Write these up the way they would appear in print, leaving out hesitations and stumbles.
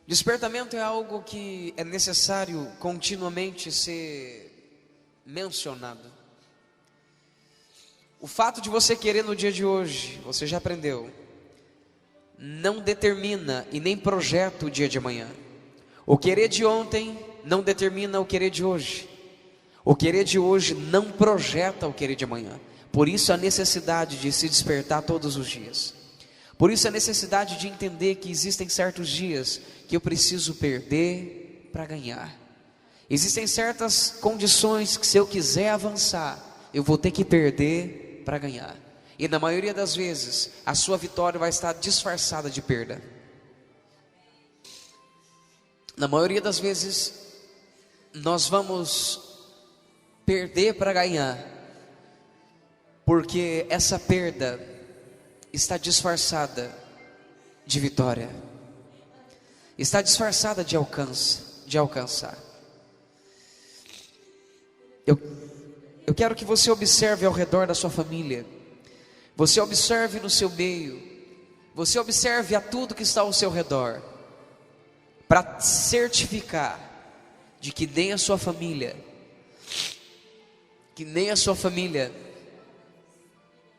Despertamento é algo que é necessário continuamente ser mencionado. O fato de você querer no dia de hoje, você já aprendeu, não determina e nem projeta o dia de amanhã. O querer de ontem não determina o querer de hoje. O querer de hoje não projeta o querer de amanhã. Por isso a necessidade de se despertar todos os dias. Por isso a necessidade de entender que existem certos dias que eu preciso perder para ganhar. Existem certas condições que, se eu quiser avançar, eu vou ter que perder para ganhar. E na maioria das vezes a sua vitória vai estar disfarçada de perda. Na maioria das vezes nós vamos perder para ganhar, porque essa perda está disfarçada de vitória, está disfarçada de alcançar. Eu quero que você observe ao redor da sua família, você observe no seu meio, você observe a tudo que está ao seu redor, para certificar de que nem a sua família,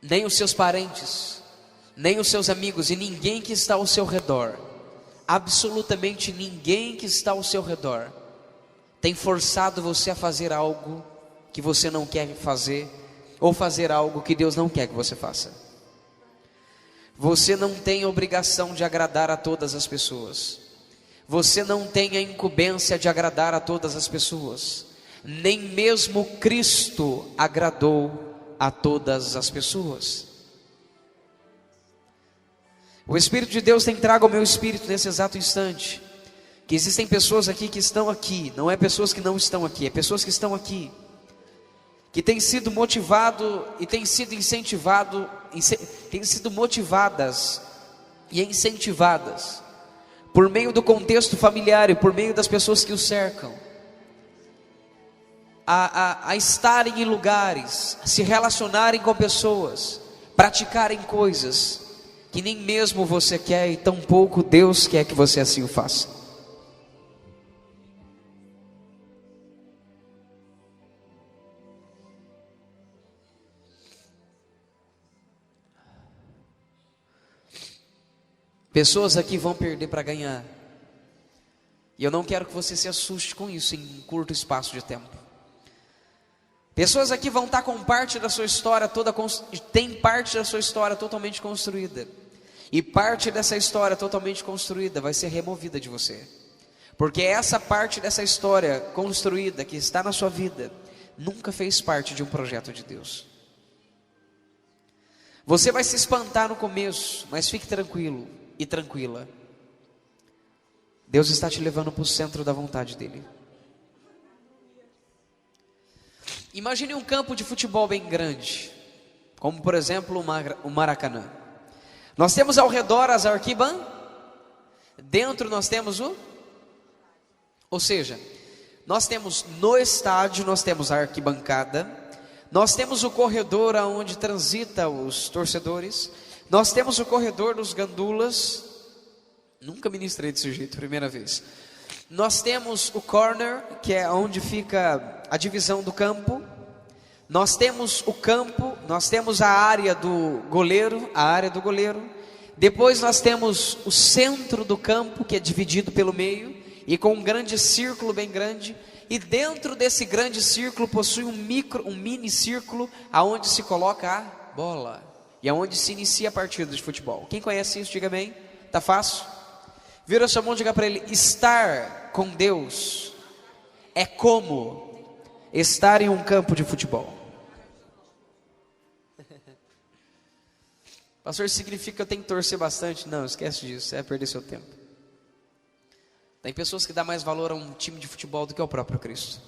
nem os seus parentes, nem os seus amigos e ninguém que está ao seu redor, absolutamente ninguém que está ao seu redor, tem forçado você a fazer algo que você não quer fazer, ou fazer algo que Deus não quer que você faça. Você não tem a obrigação de agradar a todas as pessoas. Você não tem a incumbência de agradar a todas as pessoas. Nem mesmo Cristo agradou a todas as pessoas. O Espírito de Deus tem trago ao meu espírito nesse exato instante que existem pessoas aqui que estão aqui, não é pessoas que não estão aqui, é pessoas que estão aqui, que têm sido motivado e têm sido incentivado, têm sido motivadas e incentivadas por meio do contexto familiar e por meio das pessoas que o cercam, a estarem em lugares, a se relacionarem com pessoas, praticarem coisas que nem mesmo você quer e tampouco Deus quer que você assim o faça. Pessoas aqui vão perder para ganhar. E eu não quero que você se assuste com isso em um curto espaço de tempo. Pessoas aqui vão estar com parte da sua história toda, tem parte da sua história totalmente construída. E parte dessa história totalmente construída vai ser removida de você. Porque essa parte dessa história construída que está na sua vida nunca fez parte de um projeto de Deus. Você vai se espantar no começo, mas fique tranquilo e tranquila. Deus está te levando para o centro da vontade dele. Imagine um campo de futebol bem grande, como por exemplo o Maracanã. Nós temos ao redor as arquibancadas, dentro nós temos ou seja, nós temos no estádio, nós temos a arquibancada, nós temos o corredor aonde transita os torcedores, nós temos o corredor dos gandulas, nunca ministrei desse jeito, primeira vez. Nós temos o corner, que é onde fica a divisão do campo. Nós temos o campo, nós temos a área do goleiro, Depois nós temos o centro do campo, que é dividido pelo meio, e com um grande círculo bem grande. E dentro desse grande círculo possui um mini círculo, aonde se coloca a bola. E aonde se inicia a partida de futebol. Quem conhece isso, diga amém. Tá fácil? Vira sua mão e diga para ele: estar com Deus é como estar em um campo de futebol. Pastor, isso significa que eu tenho que torcer bastante? Não, esquece disso, você vai perder seu tempo. Tem pessoas que dão mais valor a um time de futebol do que ao próprio Cristo.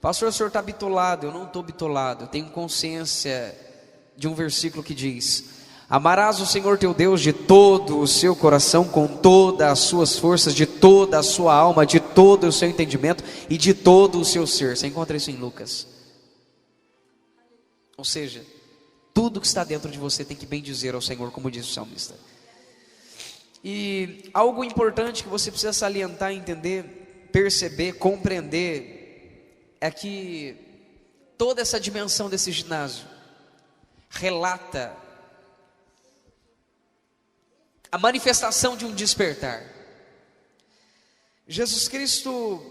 Pastor, o senhor está bitolado. Eu não estou bitolado, eu tenho consciência de um versículo que diz: amarás o Senhor teu Deus de todo o seu coração, com todas as suas forças, de toda a sua alma, de todo o seu entendimento e de todo o seu ser. Você encontra isso em Lucas. Ou seja, tudo que está dentro de você tem que bendizer ao Senhor, como diz o salmista. E algo importante que você precisa salientar, entender, perceber, compreender, é que toda essa dimensão desse ginásio relata a manifestação de um despertar. Jesus Cristo,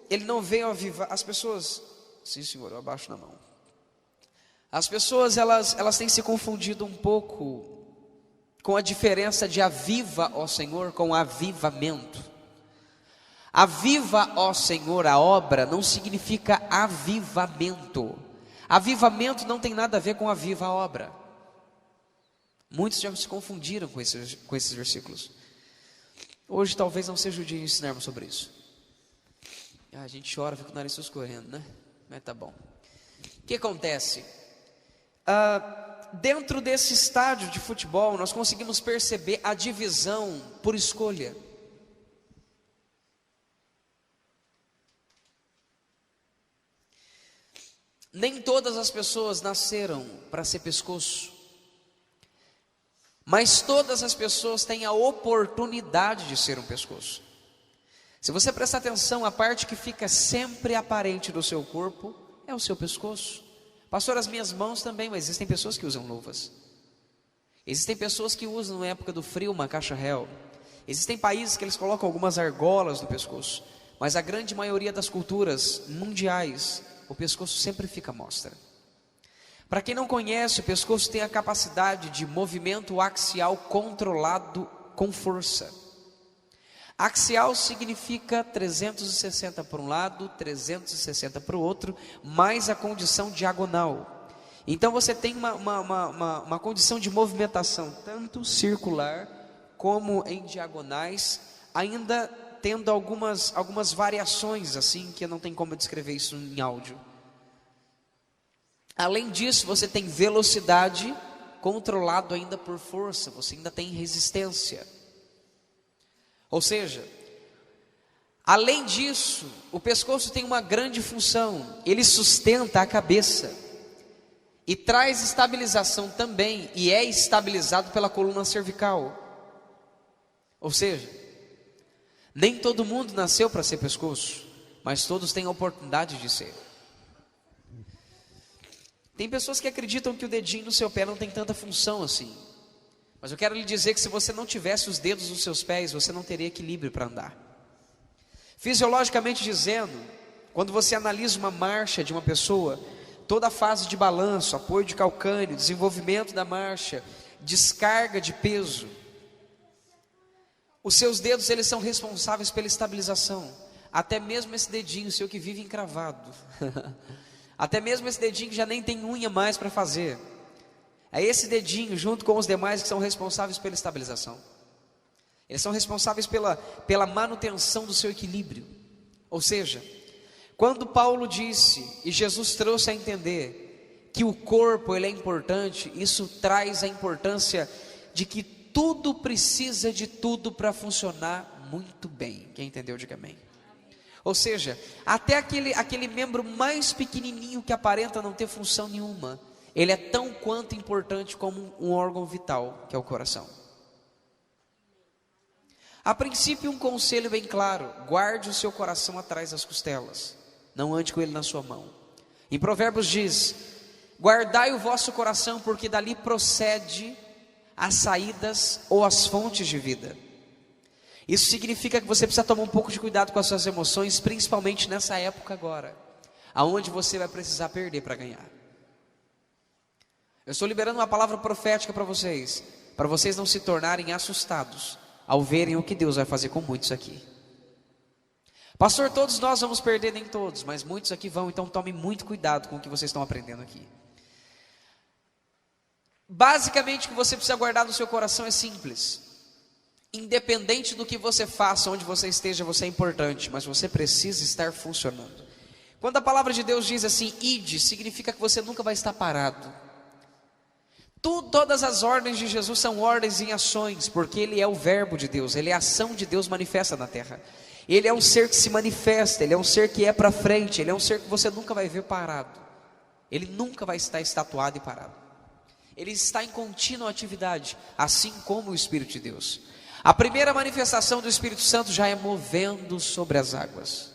Ele não veio avivar as pessoas. Sim, Senhor, eu abaixo na mão. As pessoas, elas têm se confundido um pouco com a diferença de aviva, ó Senhor, com avivamento. Aviva, ó Senhor, a obra não significa avivamento. Avivamento não tem nada a ver com aviva a obra. Muitos já se confundiram com esses versículos. Hoje talvez não seja o dia de ensinarmos sobre isso. A gente chora, fica o nariz escorrendo, né? Mas tá bom. O que acontece? Dentro desse estádio de futebol, nós conseguimos perceber a divisão por escolha. Nem todas as pessoas nasceram para ser pescoço, mas todas as pessoas têm a oportunidade de ser um pescoço. Se você prestar atenção, a parte que fica sempre aparente do seu corpo é o seu pescoço. Pastor, as minhas mãos também, mas existem pessoas que usam luvas. Existem pessoas que usam na época do frio uma caixa réu. Existem países que eles colocam algumas argolas no pescoço, mas a grande maioria das culturas mundiais, o pescoço sempre fica à mostra. Para quem não conhece, o pescoço tem a capacidade de movimento axial controlado com força. Axial significa 360 para um lado, 360 para o outro, mais a condição diagonal. Então você tem uma condição de movimentação, tanto circular como em diagonais, ainda tendo algumas variações assim, que não tem como eu descrever isso em áudio. Além disso, você tem velocidade controlado ainda por força, você ainda tem resistência. Ou seja, além disso, o pescoço tem uma grande função, ele sustenta a cabeça e traz estabilização também, e é estabilizado pela coluna cervical. Ou seja, nem todo mundo nasceu para ser pescoço, mas todos têm a oportunidade de ser. Tem pessoas que acreditam que o dedinho no seu pé não tem tanta função assim. Mas eu quero lhe dizer que se você não tivesse os dedos nos seus pés, você não teria equilíbrio para andar. Fisiologicamente dizendo, quando você analisa uma marcha de uma pessoa, toda a fase de balanço, apoio de calcâneo, desenvolvimento da marcha, descarga de peso, os seus dedos, eles são responsáveis pela estabilização. Até mesmo esse dedinho seu que vive encravado. Até mesmo esse dedinho que já nem tem unha mais para fazer. É esse dedinho, junto com os demais, que são responsáveis pela estabilização. Eles são responsáveis pela manutenção do seu equilíbrio. Ou seja, quando Paulo disse, e Jesus trouxe a entender, que o corpo ele é importante, isso traz a importância de que tudo precisa de tudo para funcionar muito bem. Quem entendeu, diga amém. Ou seja, até aquele membro mais pequenininho que aparenta não ter função nenhuma, ele é tão quanto importante como um órgão vital, que é o coração. A princípio, um conselho bem claro: guarde o seu coração atrás das costelas, não ande com ele na sua mão. Em Provérbios diz: guardai o vosso coração, porque dali procede as saídas ou as fontes de vida. Isso significa que você precisa tomar um pouco de cuidado com as suas emoções, principalmente nessa época agora, aonde você vai precisar perder para ganhar. Eu estou liberando uma palavra profética para vocês não se tornarem assustados ao verem o que Deus vai fazer com muitos aqui. Pastor, todos nós vamos perder, nem todos, mas muitos aqui vão, então tome muito cuidado com o que vocês estão aprendendo aqui. Basicamente, o que você precisa guardar no seu coração é simples. Independente do que você faça, onde você esteja, você é importante, mas você precisa estar funcionando. Quando a palavra de Deus diz assim, ide, significa que você nunca vai estar parado. Todas as ordens de Jesus são ordens em ações, porque Ele é o verbo de Deus, Ele é a ação de Deus manifesta na terra. Ele é um ser que se manifesta, Ele é um ser que é para frente, Ele é um ser que você nunca vai ver parado. Ele nunca vai estar estatuado e parado. Ele está em contínua atividade, assim como o Espírito de Deus. A primeira manifestação do Espírito Santo já é movendo sobre as águas.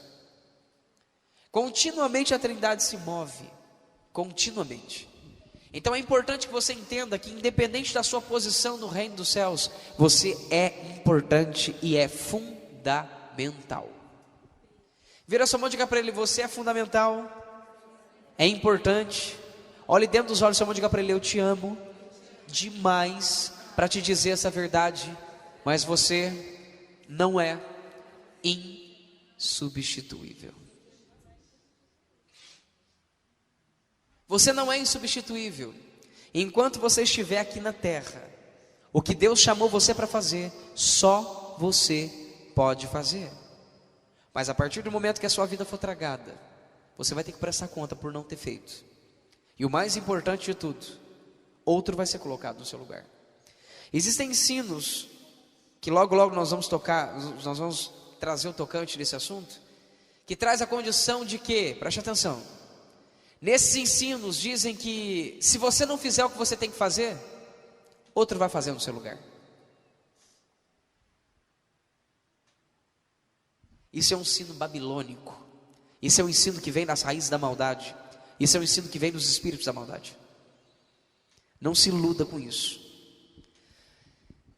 Continuamente a Trindade se move, continuamente. Então é importante que você entenda que, independente da sua posição no reino dos céus, você é importante e é fundamental. Vira sua mão e diga para ele: você é fundamental, é importante. Olhe dentro dos olhos da sua mão e diga para ele: eu te amo demais para te dizer essa verdade, mas você não é insubstituível. Você não é insubstituível. Enquanto você estiver aqui na terra, o que Deus chamou você para fazer, só você pode fazer. Mas a partir do momento que a sua vida for tragada, você vai ter que prestar conta por não ter feito. E o mais importante de tudo, outro vai ser colocado no seu lugar. Existem ensinos que logo nós vamos tocar, nós vamos trazer o tocante desse assunto, que traz a condição de que, preste atenção, nesses ensinos dizem que se você não fizer o que você tem que fazer, outro vai fazer no seu lugar. Isso é um ensino babilônico. Isso é um ensino que vem das raízes da maldade. Isso é um ensino que vem dos espíritos da maldade. Não se iluda com isso.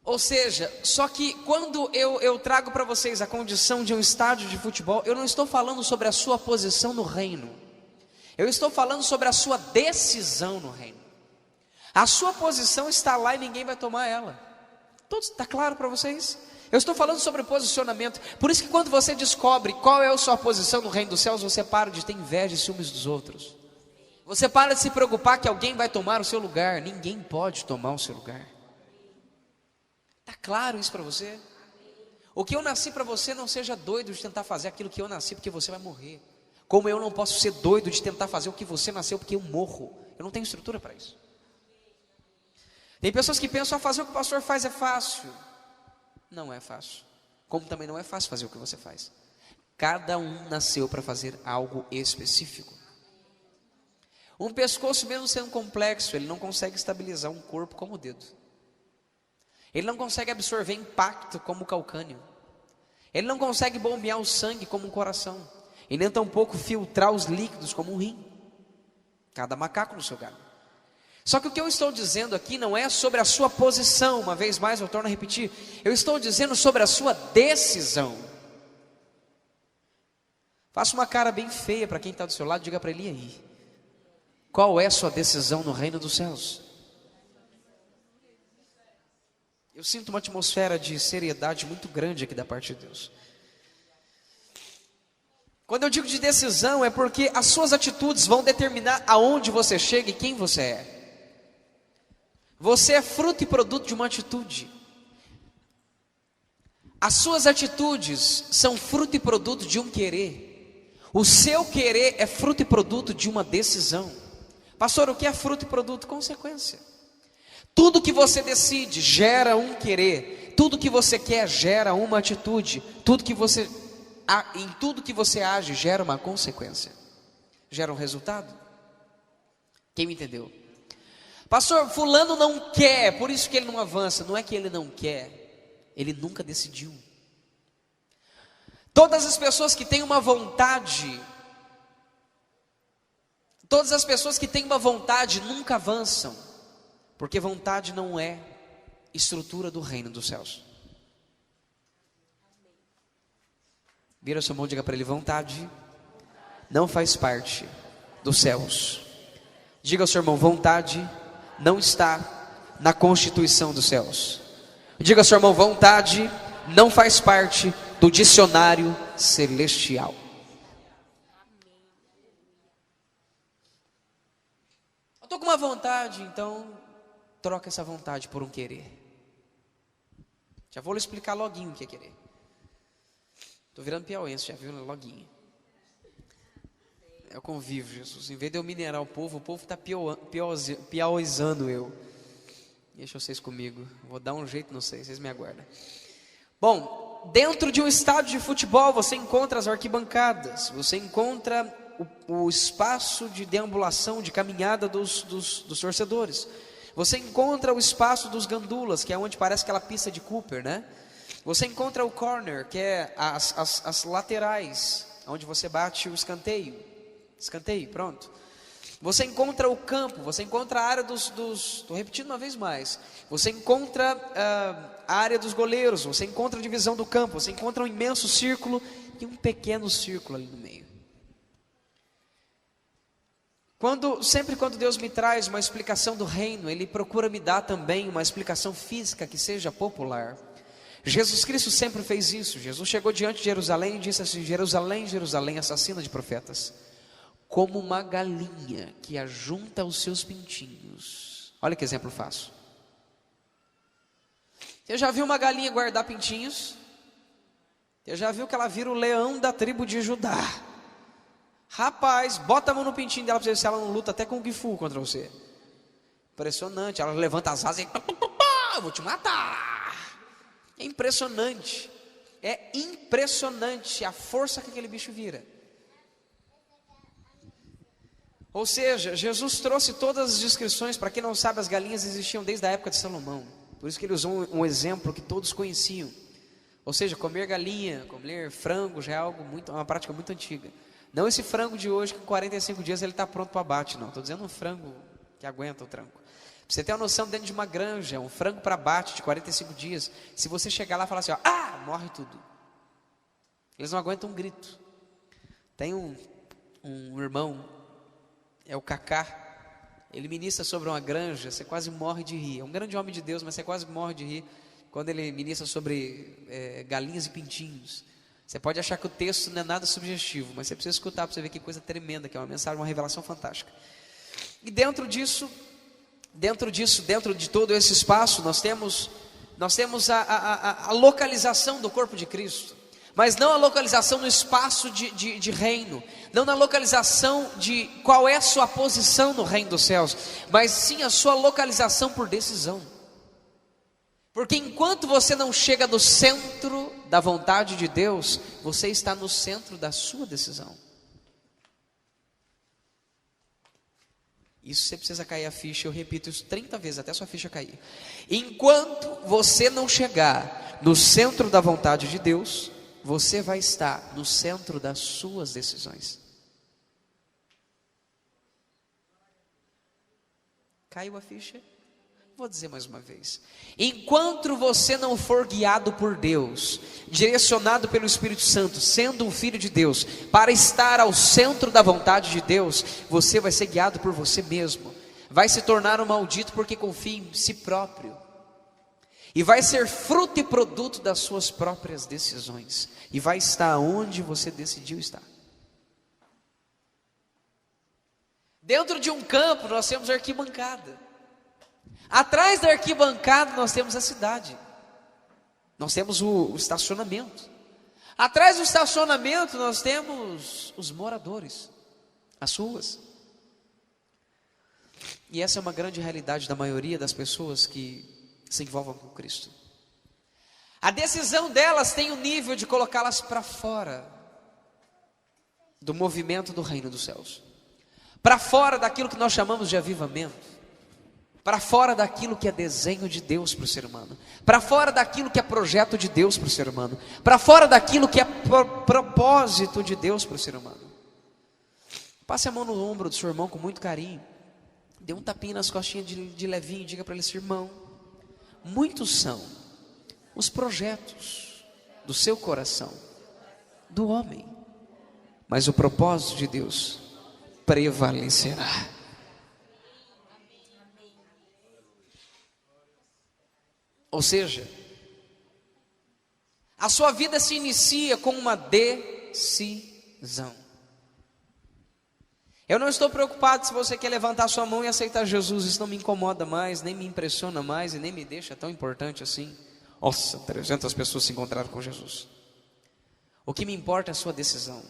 Ou seja, só que quando eu trago para vocês a condição de um estádio de futebol, eu não estou falando sobre a sua posição no reino. Eu estou falando sobre a sua decisão no reino. A sua posição está lá e ninguém vai tomar ela. Está claro para vocês? Eu estou falando sobre o posicionamento. Por isso que quando você descobre qual é a sua posição no reino dos céus, você para de ter inveja e ciúmes dos outros. Você para de se preocupar que alguém vai tomar o seu lugar. Ninguém pode tomar o seu lugar. Está claro isso para você? O que eu nasci para você, não seja doido de tentar fazer aquilo que eu nasci, porque você vai morrer. Como eu não posso ser doido de tentar fazer o que você nasceu, porque eu morro. Eu não tenho estrutura para isso. Tem pessoas que pensam: fazer o que o pastor faz é fácil. Não é fácil. Como também não é fácil fazer o que você faz. Cada um nasceu para fazer algo específico. Um pescoço, mesmo sendo complexo, ele não consegue estabilizar um corpo como o dedo. Ele não consegue absorver impacto como o calcânio. Ele não consegue bombear o sangue como um coração. E nem tampouco filtrar os líquidos como um rim. Cada macaco no seu galho. Só que o que eu estou dizendo aqui não é sobre a sua posição. Uma vez mais eu torno a repetir. Eu estou dizendo sobre a sua decisão. Faça uma cara bem feia para quem está do seu lado. Diga para ele: e aí? Qual é a sua decisão no reino dos céus? Eu sinto uma atmosfera de seriedade muito grande aqui da parte de Deus. Quando eu digo de decisão, é porque as suas atitudes vão determinar aonde você chega e quem você é. Você é fruto e produto de uma atitude. As suas atitudes são fruto e produto de um querer. O seu querer é fruto e produto de uma decisão. Pastor, o que é fruto e produto? Consequência. Tudo que você decide gera um querer. Tudo que você quer gera uma atitude. Em tudo que você age gera uma consequência. Gera um resultado. Quem me entendeu? Pastor, fulano não quer, por isso que ele não avança. Não é que ele não quer, ele nunca decidiu. Todas as pessoas que têm uma vontade, nunca avançam. Porque vontade não é estrutura do reino dos céus. Vira sua mão e diga para ele: vontade não faz parte dos céus. Diga ao seu irmão: vontade não está na constituição dos céus. Diga ao seu irmão: vontade não faz parte do dicionário celestial. Eu estou com uma vontade, então troca essa vontade por um querer. Já vou lhe explicar loguinho o que é querer. Estou virando piauense, já viu? Loguinho. É o convívio, Jesus. Em vez de eu minerar o povo está piauizando eu. Deixa vocês comigo. Vou dar um jeito, não sei, vocês me aguardam. Bom, dentro de um estádio de futebol você encontra as arquibancadas. Você encontra o espaço de deambulação, de caminhada dos torcedores. Você encontra o espaço dos gandulas, que é onde parece aquela pista de Cooper, né? Você encontra o corner, que é as laterais, onde você bate o escanteio. Escanteio, pronto. Você encontra o campo, você encontra a área estou repetindo uma vez mais. Você encontra a área dos goleiros, você encontra a divisão do campo, você encontra um imenso círculo e um pequeno círculo ali no meio. Sempre quando Deus me traz uma explicação do reino, Ele procura me dar também uma explicação física que seja popular. Jesus Cristo sempre fez isso. Jesus chegou diante de Jerusalém e disse assim: Jerusalém, Jerusalém, assassina de profetas, como uma galinha que ajunta os seus pintinhos. Olha que exemplo fácil. Você já viu uma galinha guardar pintinhos? Você já viu que ela vira o leão da tribo de Judá? Rapaz, bota a mão no pintinho dela para ver se ela não luta até com o Gifu contra você. Impressionante, ela levanta as asas e eu vou te matar. É impressionante. É impressionante a força que aquele bicho vira. Ou seja, Jesus trouxe todas as descrições. Para quem não sabe, as galinhas existiam desde a época de Salomão. Por isso que ele usou um exemplo que todos conheciam. Ou seja, comer galinha, comer frango já é uma prática muito antiga. Não esse frango de hoje que em 45 dias ele está pronto para abate, não. Estou dizendo um frango que aguenta o tranco. Pra você ter uma noção, dentro de uma granja, um frango para abate de 45 dias, se você chegar lá e falar assim, morre tudo. Eles não aguentam um grito. Tem um irmão, é o Cacá, ele ministra sobre uma granja, você quase morre de rir. É um grande homem de Deus, mas você quase morre de rir quando ele ministra sobre galinhas e pintinhos. Você pode achar que o texto não é nada subjetivo, mas você precisa escutar para você ver que coisa tremenda, que é uma mensagem, uma revelação fantástica. E dentro de todo esse espaço, nós temos a localização do corpo de Cristo. Mas não a localização no espaço de reino, não na localização de qual é a sua posição no reino dos céus, mas sim a sua localização por decisão. Porque enquanto você não chega no centro da vontade de Deus, você está no centro da sua decisão. Isso você precisa cair a ficha, eu repito isso 30 vezes até a sua ficha cair. Enquanto você não chegar no centro da vontade de Deus, você vai estar no centro das suas decisões. Caiu a ficha? Vou dizer mais uma vez. Enquanto você não for guiado por Deus, direcionado pelo Espírito Santo, sendo um filho de Deus, para estar ao centro da vontade de Deus, você vai ser guiado por você mesmo. Vai se tornar um maldito porque confia em si próprio. E vai ser fruto e produto das suas próprias decisões. E vai estar onde você decidiu estar. Dentro de um campo nós temos arquibancada. Atrás da arquibancada nós temos a cidade. Nós temos o estacionamento. Atrás do estacionamento nós temos os moradores, as ruas. E essa é uma grande realidade da maioria das pessoas que se envolvem com Cristo. A decisão delas tem o nível de colocá-las para fora do movimento do reino dos céus, para fora daquilo que nós chamamos de avivamento, para fora daquilo que é desenho de Deus para o ser humano, para fora daquilo que é projeto de Deus para o ser humano, para fora daquilo que é propósito de Deus para o ser humano. Passe a mão no ombro do seu irmão com muito carinho, dê um tapinha nas costinhas de levinho e diga para ele assim: irmão, muitos são os projetos do seu coração, do homem, mas o propósito de Deus prevalecerá. Ou seja, a sua vida se inicia com uma decisão. Eu não estou preocupado se você quer levantar sua mão e aceitar Jesus. Isso não me incomoda mais, nem me impressiona mais e nem me deixa tão importante assim. Nossa, 300 pessoas se encontraram com Jesus. O que me importa é a sua decisão.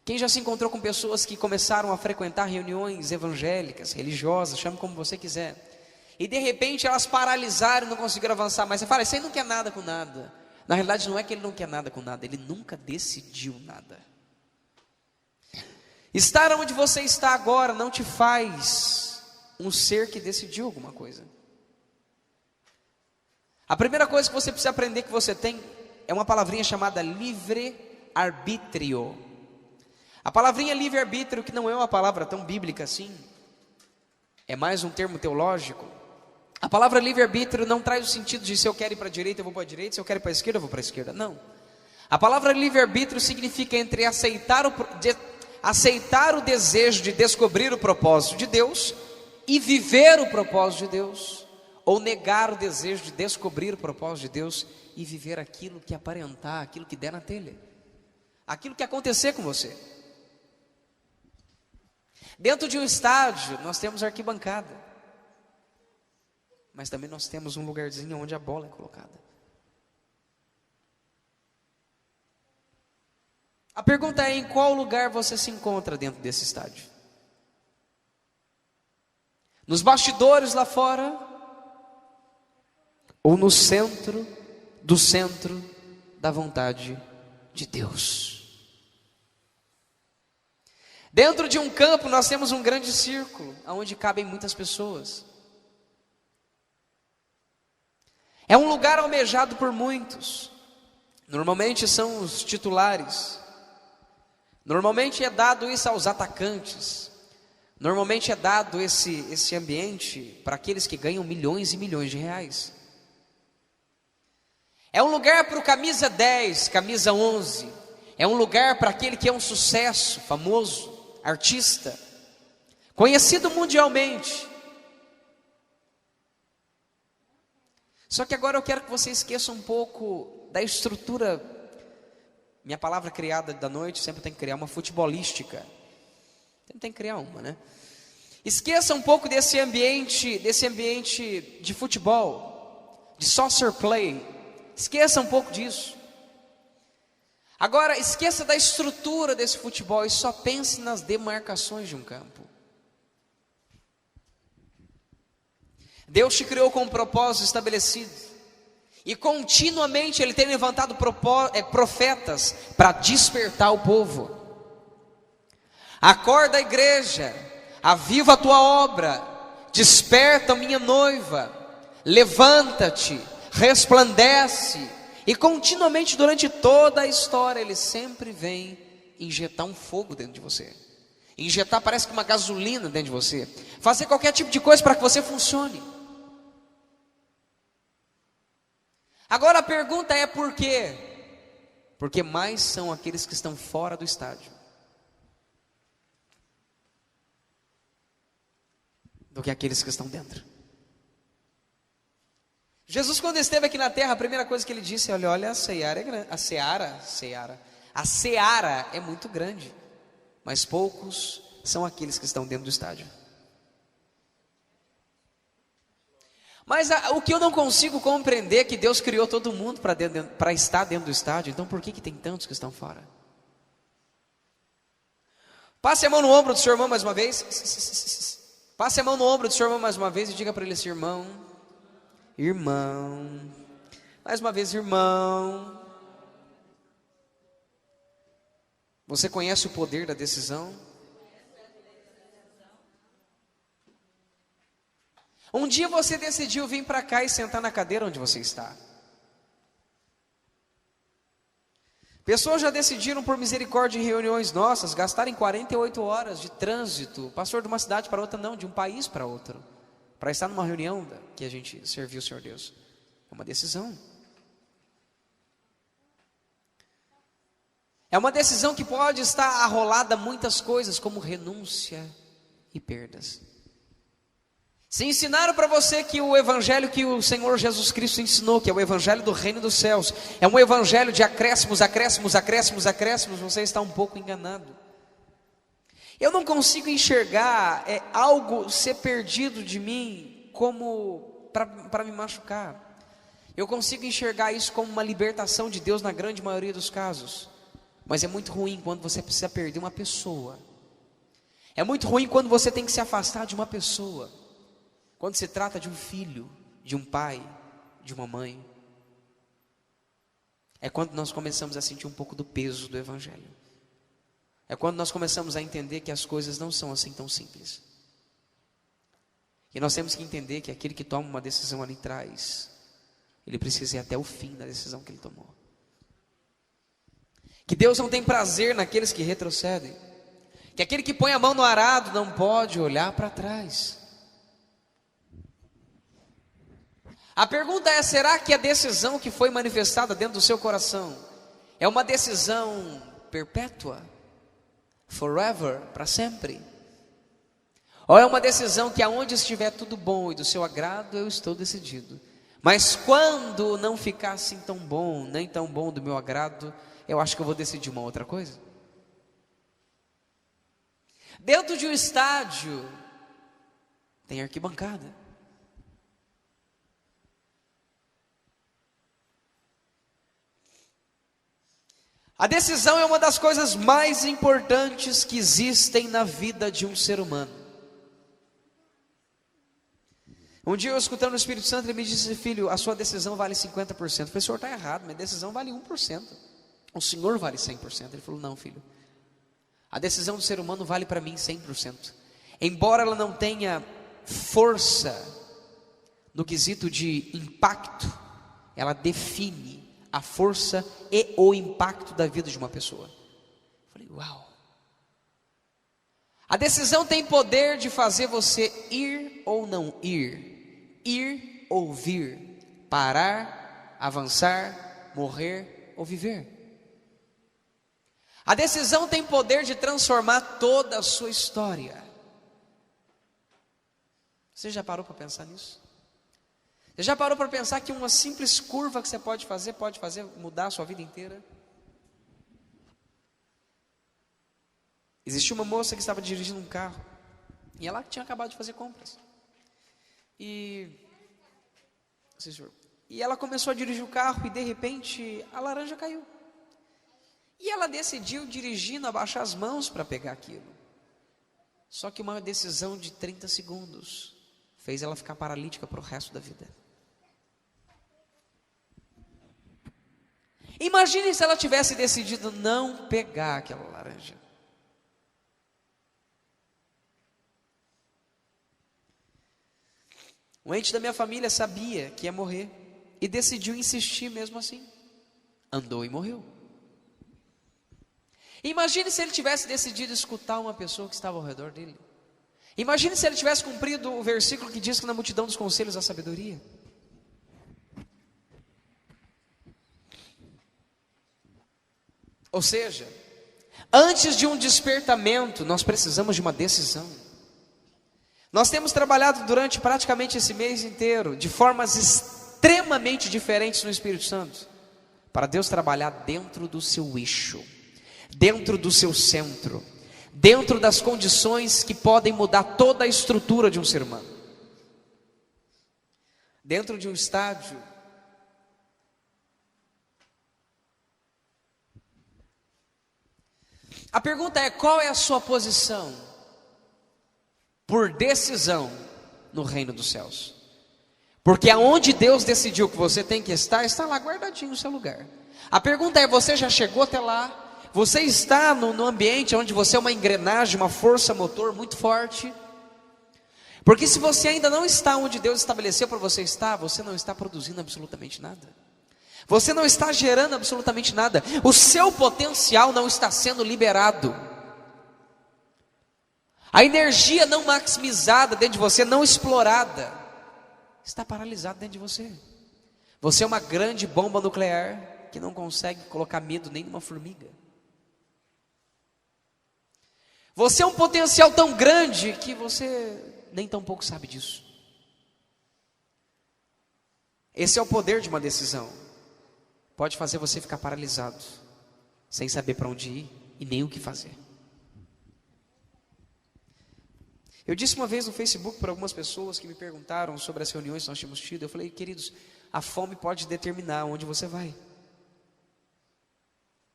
Quem já se encontrou com pessoas que começaram a frequentar reuniões evangélicas, religiosas, chame como você quiser, e de repente elas paralisaram e não conseguiram avançar mais? Você fala, isso aí não quer nada com nada. Na realidade não é que ele não quer nada com nada, ele nunca decidiu nada. Estar onde você está agora não te faz um ser que decidiu alguma coisa. A primeira coisa que você precisa aprender que você tem é uma palavrinha chamada livre-arbítrio. A palavrinha livre-arbítrio, que não é uma palavra tão bíblica assim, é mais um termo teológico. A palavra livre-arbítrio não traz o sentido de se eu quero ir para a direita, eu vou para a direita, se eu quero ir para a esquerda, eu vou para a esquerda. Não. A palavra livre-arbítrio significa entre aceitar o desejo de descobrir o propósito de Deus e viver o propósito de Deus, ou negar o desejo de descobrir o propósito de Deus e viver aquilo que aparentar, aquilo que der na telha, aquilo que acontecer com você. Dentro de um estádio nós temos arquibancada, mas também nós temos um lugarzinho onde a bola é colocada. A pergunta é: em qual lugar você se encontra dentro desse estádio? Nos bastidores lá fora? Ou no centro do centro da vontade de Deus? Dentro de um campo nós temos um grande círculo, onde cabem muitas pessoas. É um lugar almejado por muitos. Normalmente são os titulares. Normalmente é dado isso aos atacantes. Normalmente é dado esse ambiente para aqueles que ganham milhões e milhões de reais. É um lugar para o camisa 10, camisa 11. É um lugar para aquele que é um sucesso, famoso, artista, conhecido mundialmente. Só que agora eu quero que você esqueça um pouco da estrutura. Minha palavra criada da noite sempre tem que criar uma futebolística. Sempre tem que criar uma, né? Esqueça um pouco desse ambiente de futebol, de soccer play. Esqueça um pouco disso. Agora, esqueça da estrutura desse futebol e só pense nas demarcações de um campo. Deus te criou com um propósito estabelecido. E continuamente Ele tem levantado profetas para despertar o povo. Acorda, igreja, aviva a tua obra, desperta, minha noiva, levanta-te, resplandece. E continuamente durante toda a história Ele sempre vem injetar um fogo dentro de você. Injetar parece que uma gasolina dentro de você. Fazer qualquer tipo de coisa para que você funcione. Agora a pergunta é por quê? Porque mais são aqueles que estão fora do estádio do que aqueles que estão dentro. Jesus, quando esteve aqui na terra, a primeira coisa que Ele disse: olha, a seara é grande, a seara é muito grande, mas poucos são aqueles que estão dentro do estádio. Mas o que eu não consigo compreender é que Deus criou todo mundo para estar dentro do estádio. Então por que tem tantos que estão fora? Passe a mão no ombro do seu irmão mais uma vez. Passe a mão no ombro do seu irmão mais uma vez e diga para ele assim: irmão, mais uma vez, irmão, você conhece o poder da decisão? Um dia você decidiu vir para cá e sentar na cadeira onde você está. Pessoas já decidiram, por misericórdia, em reuniões nossas, gastarem 48 horas de trânsito, pastor, de uma cidade para outra, não, de um país para outro, para estar numa reunião que a gente serviu o Senhor Deus. É uma decisão. É uma decisão que pode estar arrolada a muitas coisas, como renúncia e perdas. Se ensinaram para você que o evangelho que o Senhor Jesus Cristo ensinou, que é o evangelho do reino dos céus, é um evangelho de acréscimos, você está um pouco enganado. Eu não consigo enxergar algo ser perdido de mim como para me machucar. Eu consigo enxergar isso como uma libertação de Deus na grande maioria dos casos. Mas é muito ruim quando você precisa perder uma pessoa. É muito ruim quando você tem que se afastar de uma pessoa. Quando se trata de um filho, de um pai, de uma mãe. É quando nós começamos a sentir um pouco do peso do evangelho. É quando nós começamos a entender que as coisas não são assim tão simples. E nós temos que entender que aquele que toma uma decisão ali atrás, ele precisa ir até o fim da decisão que ele tomou. Que Deus não tem prazer naqueles que retrocedem. Que aquele que põe a mão no arado não pode olhar para trás. A pergunta é: será que a decisão que foi manifestada dentro do seu coração é uma decisão perpétua? Forever, para sempre? Ou é uma decisão que aonde estiver tudo bom e do seu agrado, eu estou decidido, mas quando não ficar assim tão bom, nem tão bom do meu agrado, eu acho que eu vou decidir uma outra coisa? Dentro de um estádio tem arquibancada. A decisão é uma das coisas mais importantes que existem na vida de um ser humano. Um dia eu escutando o Espírito Santo, ele me disse: filho, a sua decisão vale 50%. Eu falei: o senhor está errado, minha decisão vale 1%. O senhor vale 100%. Ele falou: não, filho, a decisão do ser humano vale para mim 100%. Embora ela não tenha força no quesito de impacto, ela define a força e o impacto da vida de uma pessoa. Eu falei: uau! A decisão tem poder de fazer você ir ou não ir ou vir, parar, avançar, morrer ou viver. A decisão tem poder de transformar toda a sua história. Você já parou para pensar nisso? Você já parou para pensar que uma simples curva que você pode fazer mudar a sua vida inteira? Existia uma moça que estava dirigindo um carro, e ela tinha acabado de fazer compras. E ela começou a dirigir o carro e de repente a laranja caiu. E ela decidiu, dirigindo, abaixar as mãos para pegar aquilo. Só que uma decisão de 30 segundos fez ela ficar paralítica para o resto da vida. Imagine se ela tivesse decidido não pegar aquela laranja. Um ente da minha família sabia que ia morrer e decidiu insistir mesmo assim. Andou e morreu. Imagine se ele tivesse decidido escutar uma pessoa que estava ao redor dele. Imagine se ele tivesse cumprido o versículo que diz que na multidão dos conselhos há sabedoria. Ou seja, antes de um despertamento, nós precisamos de uma decisão. Nós temos trabalhado durante praticamente esse mês inteiro, de formas extremamente diferentes no Espírito Santo, para Deus trabalhar dentro do seu eixo, dentro do seu centro, dentro das condições que podem mudar toda a estrutura de um ser humano. Dentro de um estádio, a pergunta é: qual é a sua posição por decisão no reino dos céus? Porque aonde Deus decidiu que você tem que estar, está lá guardadinho no seu lugar. A pergunta é: você já chegou até lá? Você está no ambiente onde você é uma engrenagem, uma força motor muito forte? Porque se você ainda não está onde Deus estabeleceu para você estar, você não está produzindo absolutamente nada. Você não está gerando absolutamente nada. O seu potencial não está sendo liberado. A energia não maximizada dentro de você, não explorada, está paralisada dentro de você. Você é uma grande bomba nuclear que não consegue colocar medo nem numa formiga. Você é um potencial tão grande que você nem tão pouco sabe disso. Esse é o poder de uma decisão. Pode fazer você ficar paralisado, sem saber para onde ir e nem o que fazer. Eu disse uma vez no Facebook para algumas pessoas que me perguntaram sobre as reuniões que nós tínhamos tido. Eu falei: queridos, a fome pode determinar onde você vai.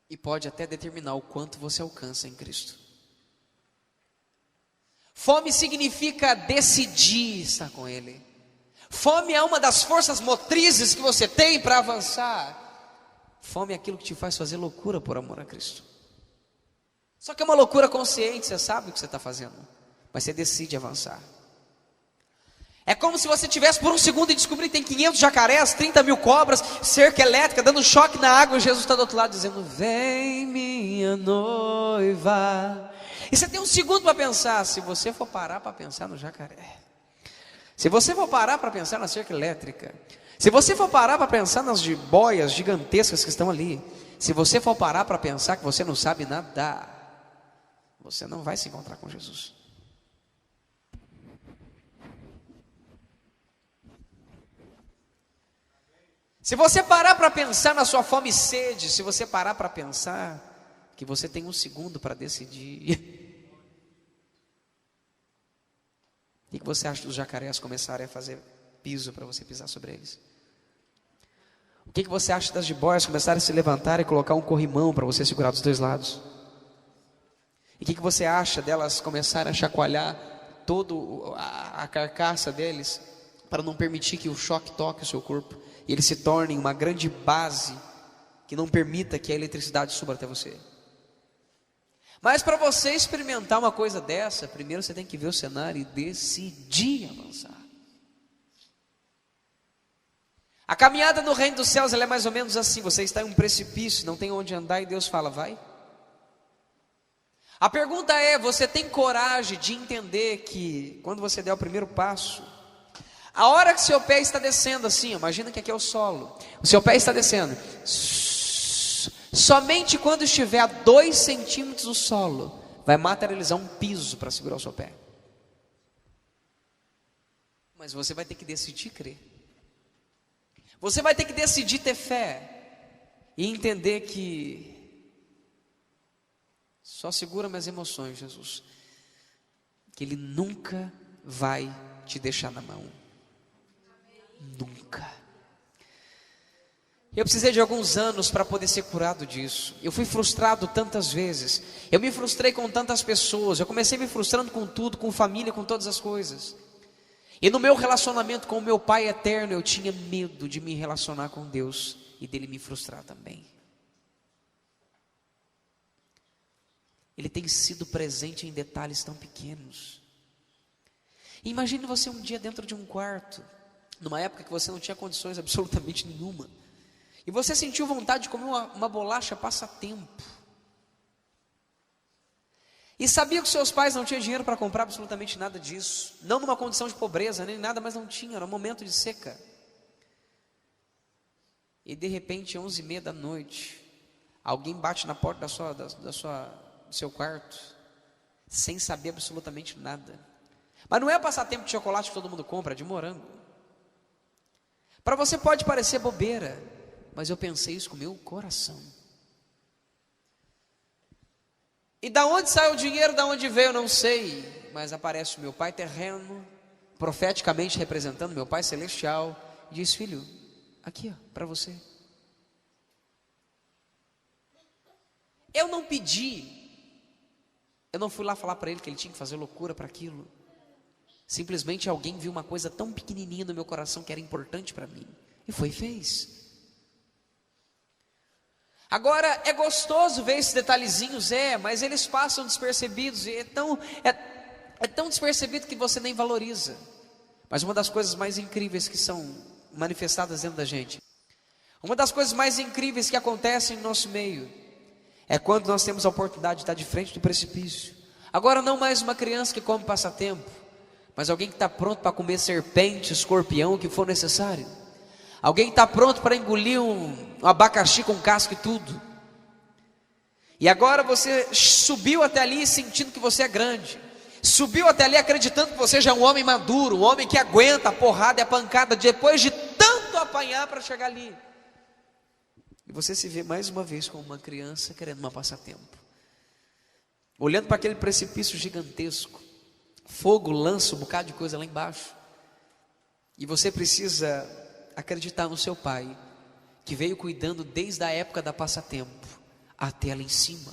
E pode até determinar o quanto você alcança em Cristo. Fome significa decidir estar com Ele. Fome é uma das forças motrizes que você tem para avançar. Fome é aquilo que te faz fazer loucura por amor a Cristo. Só que é uma loucura consciente, você sabe o que você está fazendo, mas você decide avançar. É como se você tivesse por um segundo e descobrir que tem 500 jacarés, 30 mil cobras, cerca elétrica, dando choque na água, e Jesus está do outro lado dizendo: vem minha noiva. E você tem um segundo para pensar. Se você for parar para pensar no jacaré, se você for parar para pensar na cerca elétrica, se você for parar para pensar nas jiboias gigantescas que estão ali, se você for parar para pensar que você não sabe nadar, você não vai se encontrar com Jesus. Se você parar para pensar na sua fome e sede, se você parar para pensar que você tem um segundo para decidir, o que você acha dos jacarés começarem a fazer piso para você pisar sobre eles? O que você acha das jiboias começarem a se levantar e colocar um corrimão para você segurar dos dois lados? E o que você acha delas começarem a chacoalhar toda a carcaça deles para não permitir que o choque toque o seu corpo e eles se tornem uma grande base que não permita que a eletricidade suba até você? Mas para você experimentar uma coisa dessa, primeiro você tem que ver o cenário e decidir avançar. A caminhada no reino dos céus, ela é mais ou menos assim: você está em um precipício, não tem onde andar, e Deus fala: vai. A pergunta é: você tem coragem de entender que quando você der o primeiro passo, a hora que seu pé está descendo assim, imagina que aqui é o solo, o seu pé está descendo, somente quando estiver a 2 centímetros do solo, vai materializar um piso para segurar o seu pé. Mas você vai ter que decidir crer. Você vai ter que decidir ter fé e entender que só segura minhas emoções, Jesus, que Ele nunca vai te deixar na mão. Nunca. Eu precisei de alguns anos para poder ser curado disso. Eu fui frustrado tantas vezes. Eu me frustrei com tantas pessoas. Eu comecei me frustrando com tudo, com família, com todas as coisas. E no meu relacionamento com o meu Pai eterno, eu tinha medo de me relacionar com Deus e dele me frustrar também. Ele tem sido presente em detalhes tão pequenos. Imagine você um dia dentro de um quarto, numa época que você não tinha condições absolutamente nenhuma, e você sentiu vontade de comer uma bolacha passatempo, e sabia que seus pais não tinham dinheiro para comprar absolutamente nada disso, não numa condição de pobreza, nem nada, mas não tinha, era um momento de seca. E de repente, 11h30 da noite, alguém bate na porta do seu quarto, sem saber absolutamente nada. Mas não é passatempo de chocolate que todo mundo compra, é de morango. Para você pode parecer bobeira, mas eu pensei isso com o meu coração. E da onde saiu o dinheiro, da onde veio, eu não sei, mas aparece o meu Pai terreno, profeticamente representando meu Pai celestial, e diz: filho, aqui para você. Eu não pedi, eu não fui lá falar para ele que ele tinha que fazer loucura para aquilo. Simplesmente alguém viu uma coisa tão pequenininha no meu coração que era importante para mim, e foi e fez. Agora, é gostoso ver esses detalhezinhos, mas eles passam despercebidos, e é tão despercebido que você nem valoriza. Mas uma das coisas mais incríveis que são manifestadas dentro da gente, uma das coisas mais incríveis que acontecem no nosso meio, é quando nós temos a oportunidade de estar de frente do precipício. Agora não mais uma criança que come passatempo, mas alguém que está pronto para comer serpente, escorpião, o que for necessário. Alguém está pronto para engolir um abacaxi com casca e tudo. E agora você subiu até ali sentindo que você é grande. Subiu até ali acreditando que você já é um homem maduro, um homem que aguenta a porrada e a pancada depois de tanto apanhar para chegar ali. E você se vê mais uma vez como uma criança querendo um passatempo, olhando para aquele precipício gigantesco. Fogo lança um bocado de coisa lá embaixo. E você precisa acreditar no seu Pai, que veio cuidando desde a época da passatempo até lá em cima.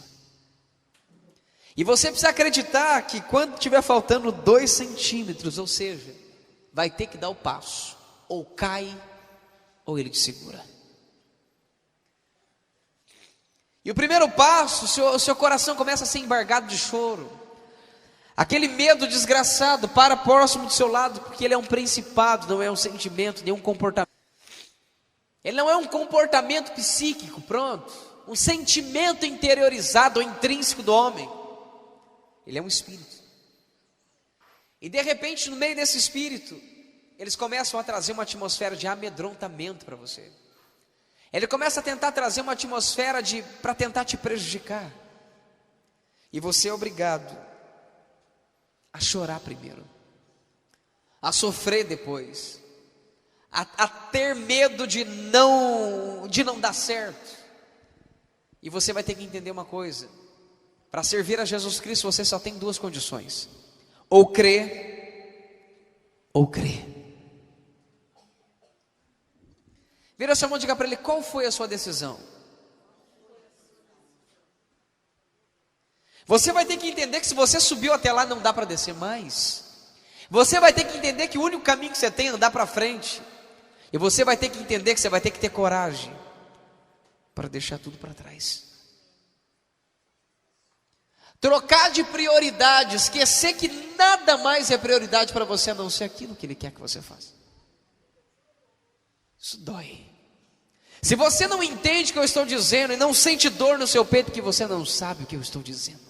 E você precisa acreditar que quando estiver faltando 2 centímetros, ou seja, vai ter que dar o passo, ou cai, ou ele te segura. E o primeiro passo, o seu coração começa a ser embargado de choro. Aquele medo desgraçado, para próximo do seu lado, porque ele é um principado, não é um sentimento, nem um comportamento. Ele não é um comportamento psíquico, pronto, um sentimento interiorizado ou intrínseco do homem. Ele é um espírito. E de repente, no meio desse espírito, eles começam a trazer uma atmosfera de amedrontamento para você. Ele começa a tentar trazer uma atmosfera para tentar te prejudicar. E você é obrigado a chorar primeiro, a sofrer depois, a ter medo de não dar certo. E você vai ter que entender uma coisa: para servir a Jesus Cristo você só tem duas condições: ou crer, ou crer. Vira sua mão e diga para ele: qual foi a sua decisão? Você vai ter que entender que se você subiu até lá, não dá para descer mais. Você vai ter que entender que o único caminho que você tem é andar para frente. E você vai ter que entender que você vai ter que ter coragem para deixar tudo para trás. Trocar de prioridade, esquecer que nada mais é prioridade para você a não ser aquilo que Ele quer que você faça. Isso dói. Se você não entende o que eu estou dizendo e não sente dor no seu peito, que você não sabe o que eu estou dizendo.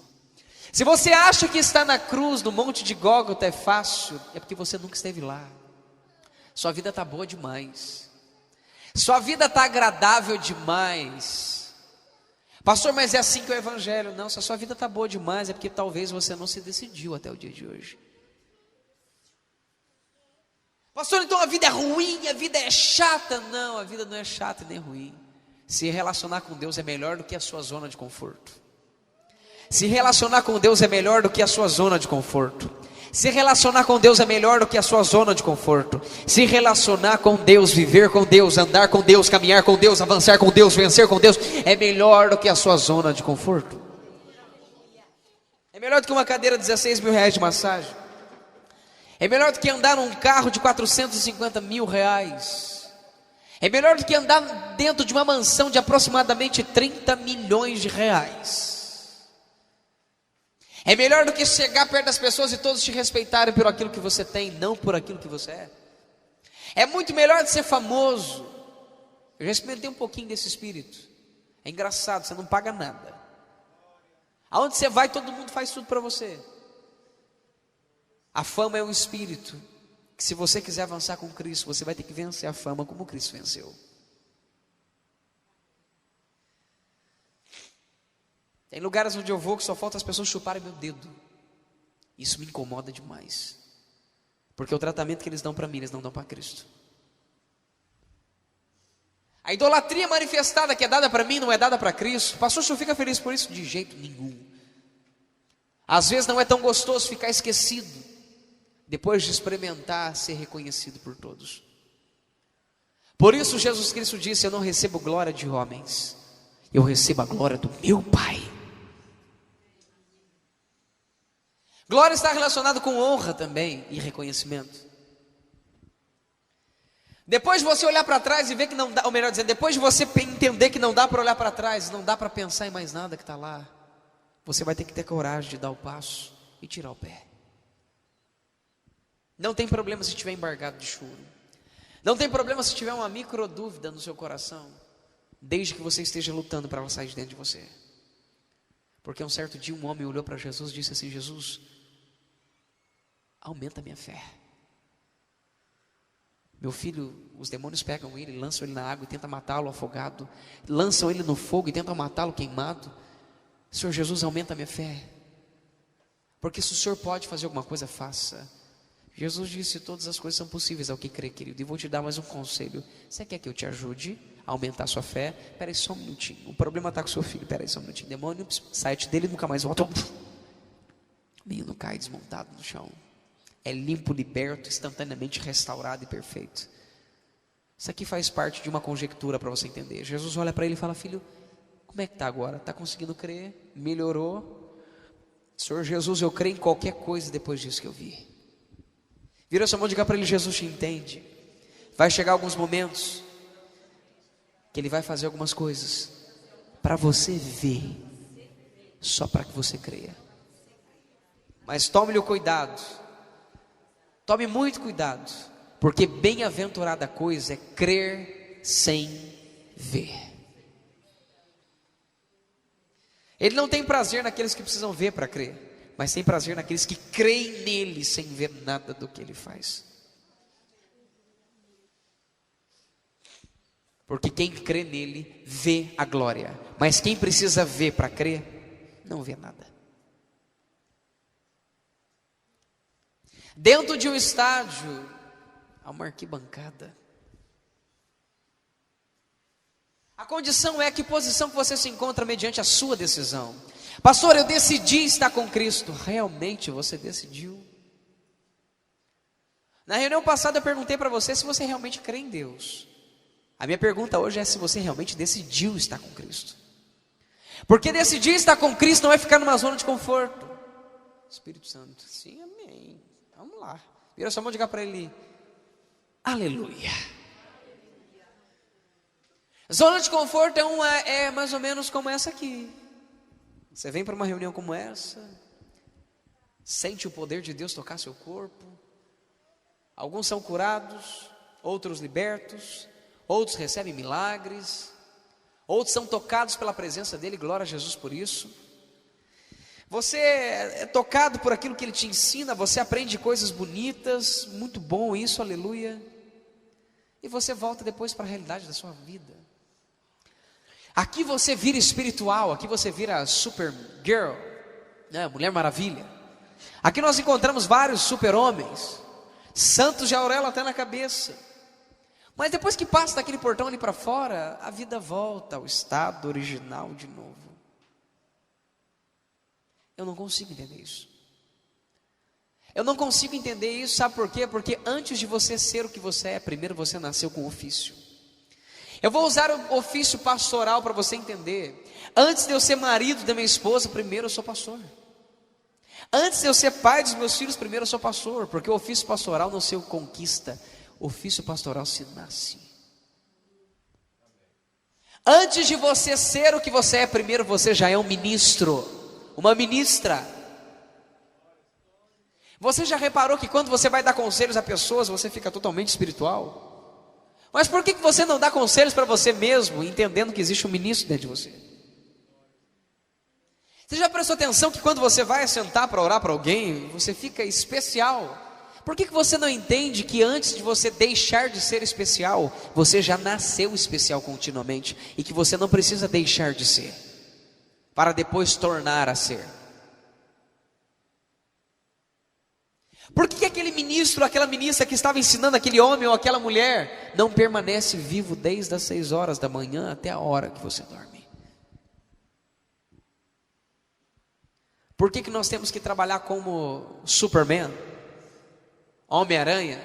Se você acha que estar na cruz, no monte de Gólgota é fácil, é porque você nunca esteve lá. Sua vida está boa demais. Sua vida está agradável demais. Pastor, mas é assim que é o evangelho. Não, se a sua vida está boa demais, é porque talvez você não se decidiu até o dia de hoje. Pastor, então a vida é ruim, a vida é chata. Não, a vida não é chata e nem ruim. Se relacionar com Deus é melhor do que a sua zona de conforto. Se relacionar com Deus é melhor do que a sua zona de conforto. Se relacionar com Deus é melhor do que a sua zona de conforto. Se relacionar com Deus, viver com Deus, andar com Deus, caminhar com Deus, avançar com Deus, vencer com Deus, é melhor do que a sua zona de conforto. É melhor do que uma cadeira de 16 mil reais de massagem. É melhor do que andar num carro de 450 mil reais. É melhor do que andar dentro de uma mansão de aproximadamente 30 milhões de reais. É melhor do que chegar perto das pessoas e todos te respeitarem por aquilo que você tem, não por aquilo que você é. É muito melhor de ser famoso. Eu já experimentei um pouquinho desse espírito. É engraçado, você não paga nada. Aonde você vai, todo mundo faz tudo para você. A fama é um espírito que, se você quiser avançar com Cristo, você vai ter que vencer a fama como Cristo venceu. Tem lugares onde eu vou que só falta as pessoas chuparem meu dedo. Isso me incomoda demais. Porque o tratamento que eles dão para mim, eles não dão para Cristo. A idolatria manifestada que é dada para mim, não é dada para Cristo. Pastor, o senhor fica feliz por isso? De jeito nenhum. Às vezes não é tão gostoso ficar esquecido, depois de experimentar ser reconhecido por todos. Por isso Jesus Cristo disse: eu não recebo glória de homens, eu recebo a glória do meu Pai. Glória está relacionado com honra também e reconhecimento. Depois de você olhar para trás e ver que não dá, ou melhor dizendo, depois de você entender que não dá para olhar para trás, não dá para pensar em mais nada que está lá, você vai ter que ter coragem de dar o passo e tirar o pé. Não tem problema se estiver embargado de choro. Não tem problema se tiver uma micro dúvida no seu coração, desde que você esteja lutando para ela sair de dentro de você. Porque um certo dia um homem olhou para Jesus e disse assim: Jesus, aumenta a minha fé. Meu filho, os demônios pegam ele, lançam ele na água e tentam matá-lo afogado, lançam ele no fogo e tentam matá-lo queimado. Senhor Jesus, aumenta a minha fé, porque se o Senhor pode fazer alguma coisa, faça. Jesus disse: todas as coisas são possíveis ao que crê, querido. E vou te dar mais um conselho. Você quer que eu te ajude a aumentar a sua fé? Espera aí só um minutinho, o problema está com o seu filho. Espera aí só um minutinho. Demônio, sai dele e nunca mais volta. O menino cai desmontado no chão. É limpo, liberto, instantaneamente restaurado e perfeito. Isso aqui faz parte de uma conjectura para você entender. Jesus olha para ele e fala: filho, como é que está agora? Está conseguindo crer? Melhorou? Senhor Jesus, eu creio em qualquer coisa depois disso que eu vi. Vira sua mão e diga para ele: Jesus te entende. Vai chegar alguns momentos que Ele vai fazer algumas coisas para você ver, só para que você creia. Mas tome-lhe o cuidado. Tome muito cuidado. Porque bem-aventurada coisa é crer sem ver. Ele não tem prazer naqueles que precisam ver para crer, mas tem prazer naqueles que creem nele sem ver nada do que ele faz. Porque quem crê nele vê a glória, mas quem precisa ver para crer, não vê nada. Dentro de um estádio, há uma arquibancada. A condição é que posição que você se encontra mediante a sua decisão. Pastor, eu decidi estar com Cristo. Realmente você decidiu? Na reunião passada eu perguntei para você se você realmente crê em Deus. A minha pergunta hoje é se você realmente decidiu estar com Cristo. Porque decidir estar com Cristo não é ficar numa zona de conforto. Espírito Santo, sim, amém. Vamos lá. Vira sua mão e diga para ele: aleluia. Zona de conforto é mais ou menos como essa aqui. Você vem para uma reunião como essa, sente o poder de Deus tocar seu corpo. Alguns são curados, outros libertos, outros recebem milagres, outros são tocados pela presença dele, glória a Jesus por isso. Você é tocado por aquilo que ele te ensina, você aprende coisas bonitas, muito bom isso, aleluia. E você volta depois para a realidade da sua vida. Aqui você vira espiritual, aqui você vira Supergirl, né? Mulher Maravilha. Aqui nós encontramos vários super-homens, santos de auréola até na cabeça. Mas depois que passa daquele portão ali para fora, a vida volta ao estado original de novo. Eu não consigo entender isso. Eu não consigo entender isso, sabe por quê? Porque antes de você ser o que você é, primeiro você nasceu com ofício. Eu vou usar o ofício pastoral para você entender. Antes de eu ser marido da minha esposa, primeiro eu sou pastor. Antes de eu ser pai dos meus filhos, primeiro eu sou pastor. Porque o ofício pastoral não se conquista, o ofício pastoral se nasce. Antes de você ser o que você é, primeiro você já é um ministro, uma ministra. Você já reparou que quando você vai dar conselhos a pessoas, você fica totalmente espiritual? Mas por que você não dá conselhos para você mesmo, entendendo que existe um ministro dentro de você? Você já prestou atenção que quando você vai sentar para orar para alguém, você fica especial? Por que você não entende que antes de você deixar de ser especial, você já nasceu especial continuamente, e que você não precisa deixar de ser, para depois tornar a ser? Por que aquele ministro, aquela ministra que estava ensinando aquele homem ou aquela mulher não permanece vivo desde as 6 horas da manhã até a hora que você dorme? Por que nós temos que trabalhar como Superman, Homem-Aranha,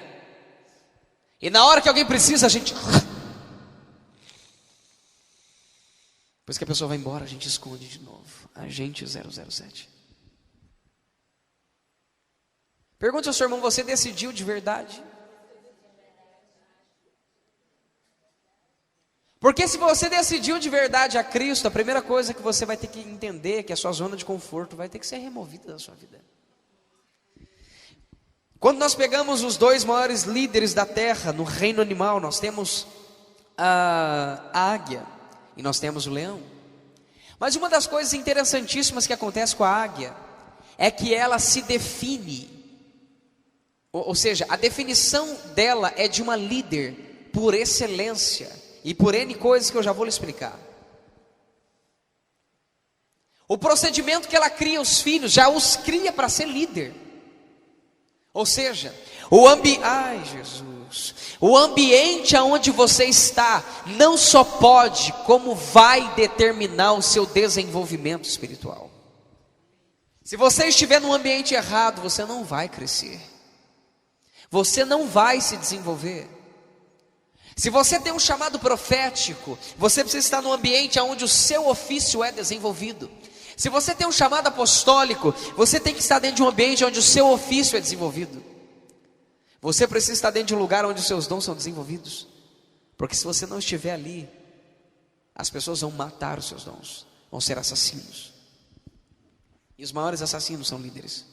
e na hora que alguém precisa a gente... Depois que a pessoa vai embora a gente esconde de novo, agente 007. Pergunte ao seu irmão: você decidiu de verdade? Porque se você decidiu de verdade a Cristo, a primeira coisa que você vai ter que entender é que a sua zona de conforto vai ter que ser removida da sua vida. Quando nós pegamos os 2 maiores líderes da terra no reino animal, nós temos a águia e nós temos o leão. Mas uma das coisas interessantíssimas que acontece com a águia é que ela se define. Ou seja, a definição dela é de uma líder por excelência e por N coisas que eu já vou lhe explicar. O procedimento que ela cria os filhos, já os cria para ser líder. Ou seja, o ambiente aonde você está não só pode, como vai determinar o seu desenvolvimento espiritual. Se você estiver num ambiente errado, você não vai crescer. Você não vai se desenvolver. Se você tem um chamado profético, você precisa estar num ambiente onde o seu ofício é desenvolvido. Se você tem um chamado apostólico, você tem que estar dentro de um ambiente onde o seu ofício é desenvolvido. Você precisa estar dentro de um lugar onde os seus dons são desenvolvidos. Porque se você não estiver ali, as pessoas vão matar os seus dons, vão ser assassinos. E os maiores assassinos são líderes.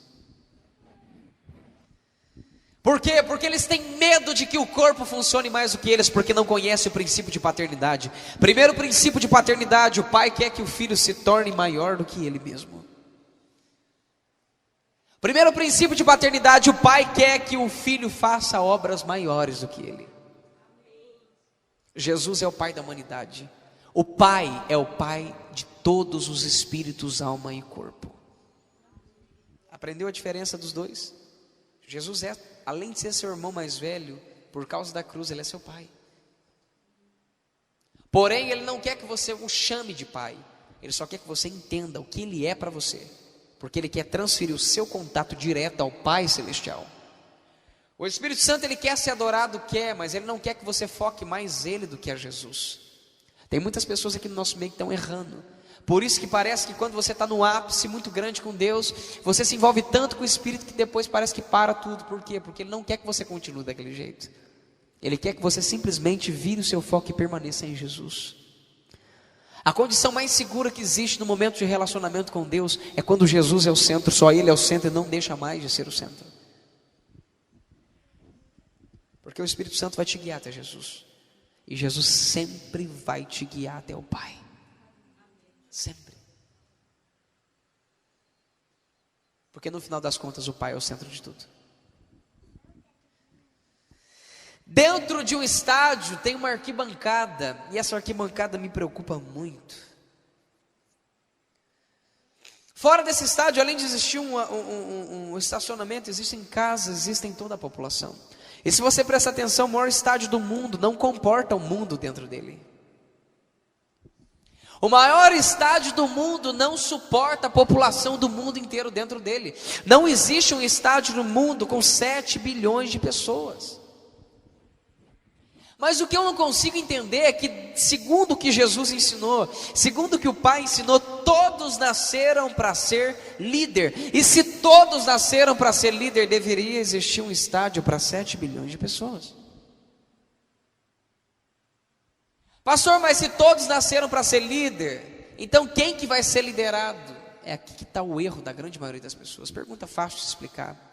Por quê? Porque eles têm medo de que o corpo funcione mais do que eles, porque não conhecem o princípio de paternidade. Primeiro princípio de paternidade: o pai quer que o filho se torne maior do que ele mesmo. Primeiro princípio de paternidade: o pai quer que o filho faça obras maiores do que ele. Jesus é o pai da humanidade. O pai é o pai de todos os espíritos, alma e corpo. Aprendeu a diferença dos dois? Jesus é, além de ser seu irmão mais velho, por causa da cruz, ele é seu pai. Porém, ele não quer que você o chame de pai. Ele só quer que você entenda o que ele é para você, porque ele quer transferir o seu contato direto ao Pai Celestial. O Espírito Santo, ele quer ser adorado, mas ele não quer que você foque mais ele do que a Jesus. Tem muitas pessoas aqui no nosso meio que estão errando. Por isso que parece que quando você está no ápice muito grande com Deus, você se envolve tanto com o Espírito que depois parece que para tudo. Por quê? Porque ele não quer que você continue daquele jeito. Ele quer que você simplesmente vire o seu foco e permaneça em Jesus. A condição mais segura que existe no momento de relacionamento com Deus é quando Jesus é o centro, só Ele é o centro e não deixa mais de ser o centro. Porque o Espírito Santo vai te guiar até Jesus. E Jesus sempre vai te guiar até o Pai. Sempre. Porque no final das contas o Pai é o centro de tudo. Dentro de um estádio tem uma arquibancada, e essa arquibancada me preocupa muito. Fora desse estádio, além de existir um estacionamento, existem casas, existem toda a população. E se você prestar atenção, o maior estádio do mundo não comporta o mundo dentro dele. O maior estádio do mundo não suporta a população do mundo inteiro dentro dele. Não existe um estádio no mundo com 7 bilhões de pessoas. Mas o que eu não consigo entender é que, segundo o que Jesus ensinou, segundo o que o Pai ensinou, todos nasceram para ser líder. E se todos nasceram para ser líder, deveria existir um estádio para 7 bilhões de pessoas. Pastor, mas se todos nasceram para ser líder, então quem que vai ser liderado? É aqui que está o erro da grande maioria das pessoas. Pergunta fácil de explicar.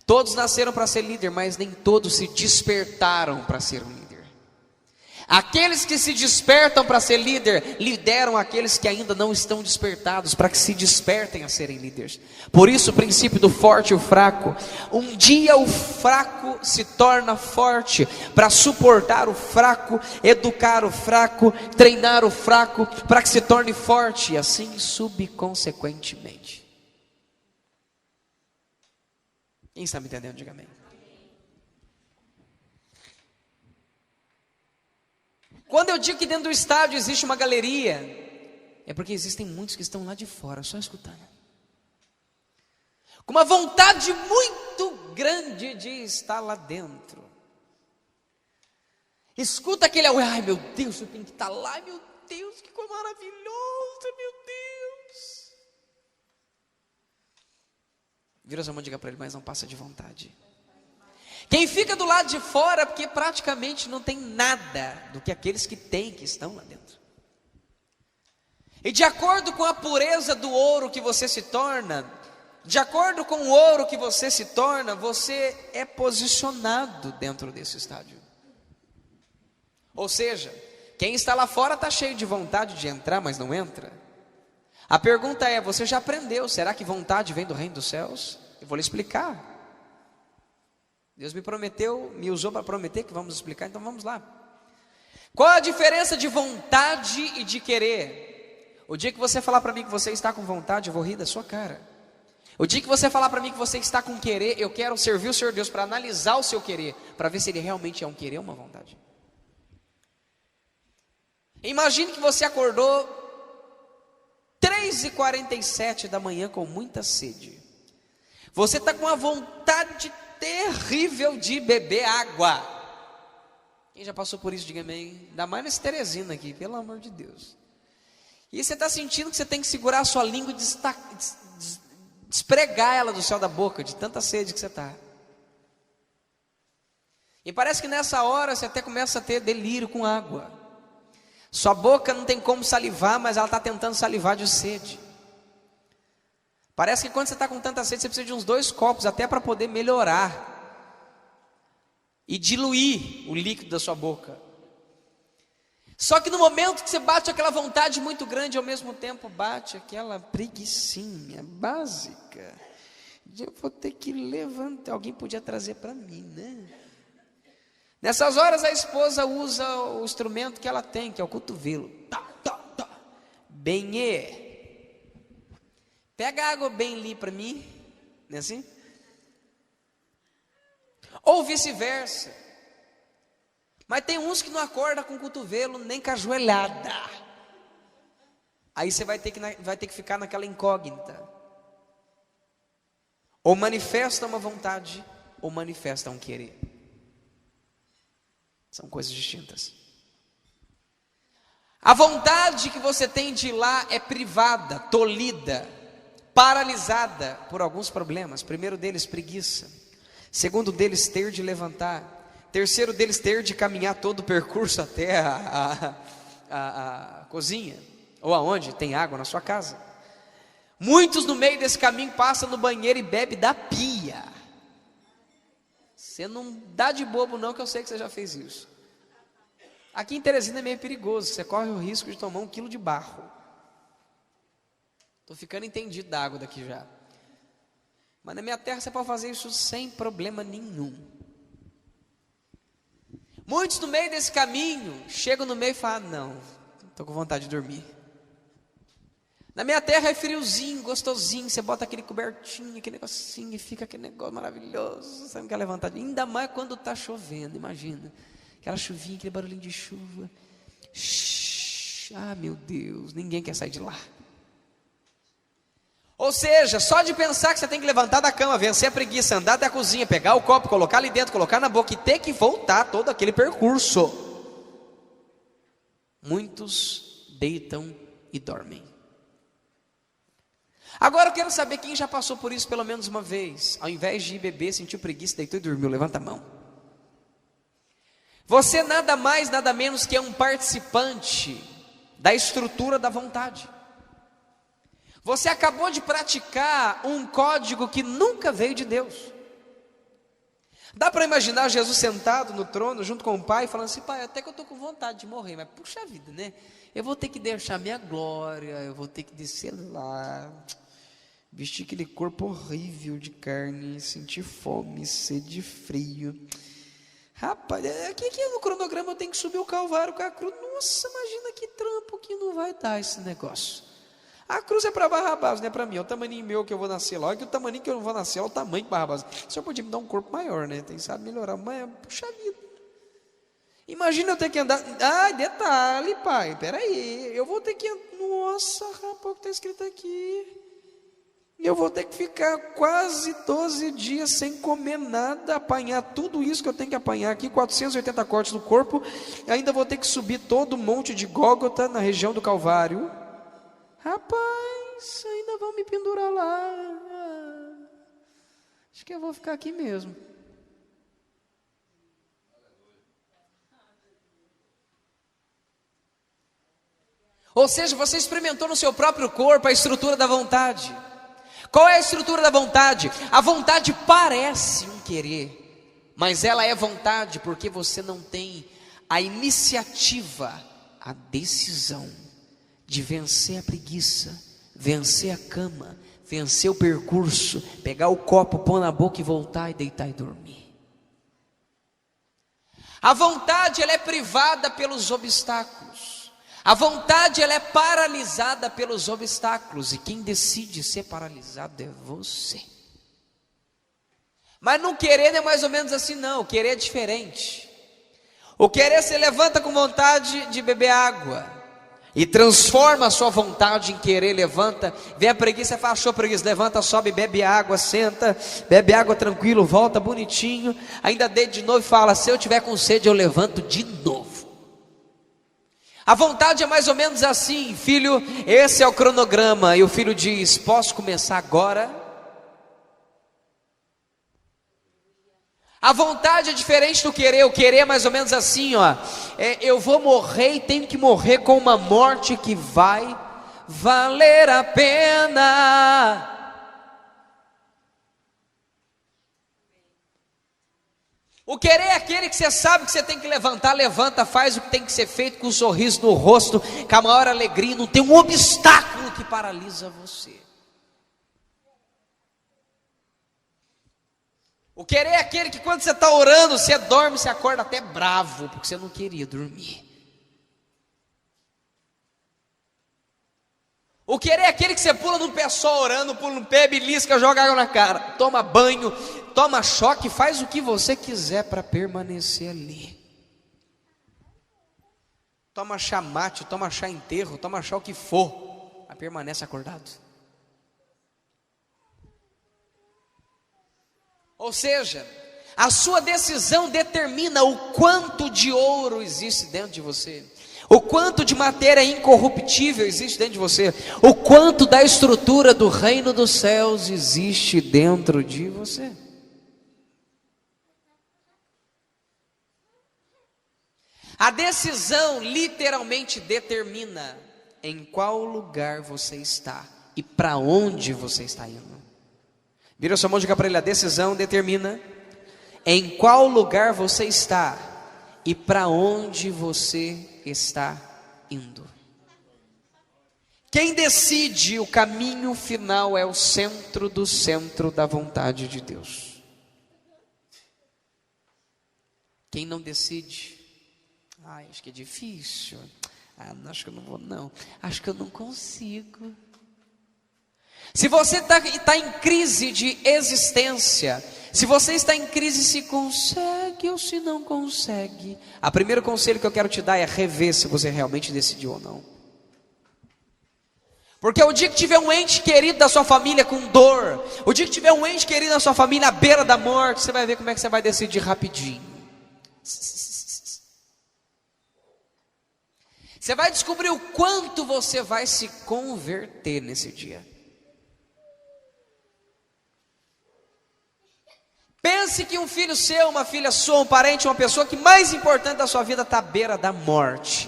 Todos nasceram para ser líder, mas nem todos se despertaram para ser um líder. Aqueles que se despertam para ser líder, lideram aqueles que ainda não estão despertados, para que se despertem a serem líderes. Por isso o princípio do forte e o fraco. Um dia o fraco se torna forte, para suportar o fraco, educar o fraco, treinar o fraco, para que se torne forte, e assim subconsequentemente. Quem está me entendendo? Diga amém. Quando eu digo que dentro do estádio existe uma galeria, é porque existem muitos que estão lá de fora, só escutando, com uma vontade muito grande de estar lá dentro. Escuta aquele, ai meu Deus, eu tenho que estar lá, meu Deus, que coisa maravilhosa, meu Deus. Vira sua mão e diga para ele, mas não passa de vontade. Quem fica do lado de fora, porque praticamente não tem nada do que aqueles que têm, que estão lá dentro. E de acordo com a pureza do ouro que você se torna, de acordo com o ouro que você se torna, você é posicionado dentro desse estádio. Ou seja, quem está lá fora está cheio de vontade de entrar, mas não entra. A pergunta é, você já aprendeu, será que vontade vem do reino dos céus? Eu vou lhe explicar. Deus me prometeu, me usou para prometer que vamos explicar, então vamos lá. Qual a diferença de vontade e de querer? O dia que você falar para mim que você está com vontade, eu vou rir da sua cara. O dia que você falar para mim que você está com querer, eu quero servir o Senhor Deus para analisar o seu querer, para ver se ele realmente é um querer ou uma vontade. Imagine que você acordou 3h47 da manhã com muita sede. Você está com uma vontade terrível de beber água. Quem já passou por isso, diga amém. Ainda mais nesse Teresina aqui, pelo amor de Deus. E você está sentindo que você tem que segurar a sua língua e despregar ela do céu da boca, de tanta sede que você está. E parece que nessa hora você até começa a ter delírio com água. Sua boca não tem como salivar, mas ela está tentando salivar de sede. Parece que quando você está com tanta sede, você precisa de uns 2 copos até para poder melhorar. e diluir o líquido da sua boca. Só que no momento que você bate aquela vontade muito grande, ao mesmo tempo bate aquela preguicinha básica, de eu vou ter que levantar, alguém podia trazer para mim, né? Nessas horas a esposa usa o instrumento que ela tem, que é o cotovelo. Tá, tá, tá. Benê, pega água bem ali para mim, não é assim? Ou vice-versa. Mas tem uns que não acordam com o cotovelo nem com a joelhada. Aí você vai ter que ficar naquela incógnita. Ou manifesta uma vontade, ou manifesta um querer. São coisas distintas. A vontade que você tem de ir lá é privada, tolhida, paralisada por alguns problemas. Primeiro deles, preguiça. Segundo deles, ter de levantar. Terceiro deles, ter de caminhar todo o percurso até a cozinha, ou aonde tem água na sua casa. Muitos no meio desse caminho passam no banheiro e bebem da pia. Você não dá de bobo não, que eu sei que você já fez isso. Aqui em Teresina é meio perigoso, você corre o risco de tomar 1 quilo de barro. Estou ficando entendido da água daqui já. Mas na minha terra você pode fazer isso sem problema nenhum. Muitos no meio desse caminho chegam no meio e falam: não, estou com vontade de dormir. Na minha terra é friozinho, gostosinho, você bota aquele cobertinho, aquele negocinho e fica aquele negócio maravilhoso, sabe, aquela vontade, ainda mais quando está chovendo, imagina, aquela chuvinha, aquele barulhinho de chuva. Ah, meu Deus, ninguém quer sair de lá. Ou seja, só de pensar que você tem que levantar da cama, vencer a preguiça, andar até a cozinha, pegar o copo, colocar ali dentro, colocar na boca e ter que voltar todo aquele percurso. Muitos deitam e dormem. Agora eu quero saber quem já passou por isso pelo menos uma vez. Ao invés de ir beber, sentiu preguiça, deitou e dormiu. Levanta a mão. Você nada mais, nada menos que é um participante da estrutura da vontade. Você acabou de praticar um código que nunca veio de Deus. Dá para imaginar Jesus sentado no trono junto com o Pai, falando assim: Pai, até que eu estou com vontade de morrer, mas puxa vida, né? Eu vou ter que deixar minha glória, eu vou ter que descer lá, vestir aquele corpo horrível de carne, sentir fome, sede, frio. Rapaz, aqui no cronograma eu tenho que subir o Calvário com a cruz. Nossa, imagina que trampo que não vai dar esse negócio. A cruz é para Barrabás, não é para mim. É o tamanho meu que eu vou nascer lá. Olha que o tamanho que eu não vou nascer é o tamanho de Barrabás. O senhor podia me dar um corpo maior, né? Tem sabe melhorar, mas puxa vida. Imagina eu ter que andar. Ah, detalhe, pai, peraí. Eu vou ter que. Nossa, rapaz, o que está escrito aqui? Eu vou ter que ficar quase 12 dias sem comer nada, apanhar tudo isso que eu tenho que apanhar aqui, 480 cortes no corpo. Ainda vou ter que subir todo o monte de Gólgota na região do Calvário. Rapaz, ainda vão me pendurar lá. Acho que eu vou ficar aqui mesmo. Ou seja, você experimentou no seu próprio corpo a estrutura da vontade. Qual é a estrutura da vontade? A vontade parece um querer, mas ela é vontade porque você não tem a iniciativa, a decisão de vencer a preguiça, vencer a cama, vencer o percurso, pegar o copo, pôr na boca e voltar e deitar e dormir. A vontade, ela é privada pelos obstáculos. A vontade, ela é paralisada pelos obstáculos. E quem decide ser paralisado é você. Mas no querer não é mais ou menos assim não. O querer é diferente. O querer se levanta com vontade de beber água e transforma a sua vontade em querer. Levanta, vem a preguiça, fala: achou preguiça, levanta, sobe, bebe água, senta, bebe água tranquilo, volta bonitinho, ainda deita de novo e fala: se eu tiver com sede eu levanto de novo. A vontade é mais ou menos assim: filho, esse é o cronograma. E o filho diz: posso começar agora? A vontade é diferente do querer. O querer é mais ou menos assim, ó. Eu vou morrer e tenho que morrer com uma morte que vai valer a pena. O querer é aquele que você sabe que você tem que levantar, levanta, faz o que tem que ser feito com um sorriso no rosto, com a maior alegria, não tem um obstáculo que paralisa você. O querer é aquele que quando você está orando, você dorme, você acorda até bravo, porque você não queria dormir. O querer é aquele que você pula no pé só orando, pula no pé, belisca, joga água na cara, toma banho, toma choque, faz o que você quiser para permanecer ali. Toma chá mate, toma chá enterro, toma chá o que for, mas permanece acordado. Ou seja, a sua decisão determina o quanto de ouro existe dentro de você, o quanto de matéria incorruptível existe dentro de você, o quanto da estrutura do reino dos céus existe dentro de você. A decisão literalmente determina em qual lugar você está e para onde você está indo. Vira sua mão e diga para ele: a decisão determina em qual lugar você está e para onde você está indo. Quem decide o caminho final é o centro do centro da vontade de Deus. Quem não decide, acho que é difícil, acho que eu não vou não, acho que eu não consigo. Se você está em crise de existência, se você está em crise se consegue ou se não consegue, o primeiro conselho que eu quero te dar é rever se você realmente decidiu ou não. Porque o dia que tiver um ente querido da sua família com dor, o dia que tiver um ente querido da sua família à beira da morte, você vai ver como é que você vai decidir rapidinho. Você vai descobrir o quanto você vai se converter nesse dia. Pense que um filho seu, uma filha sua, um parente, uma pessoa que mais importante da sua vida está à beira da morte.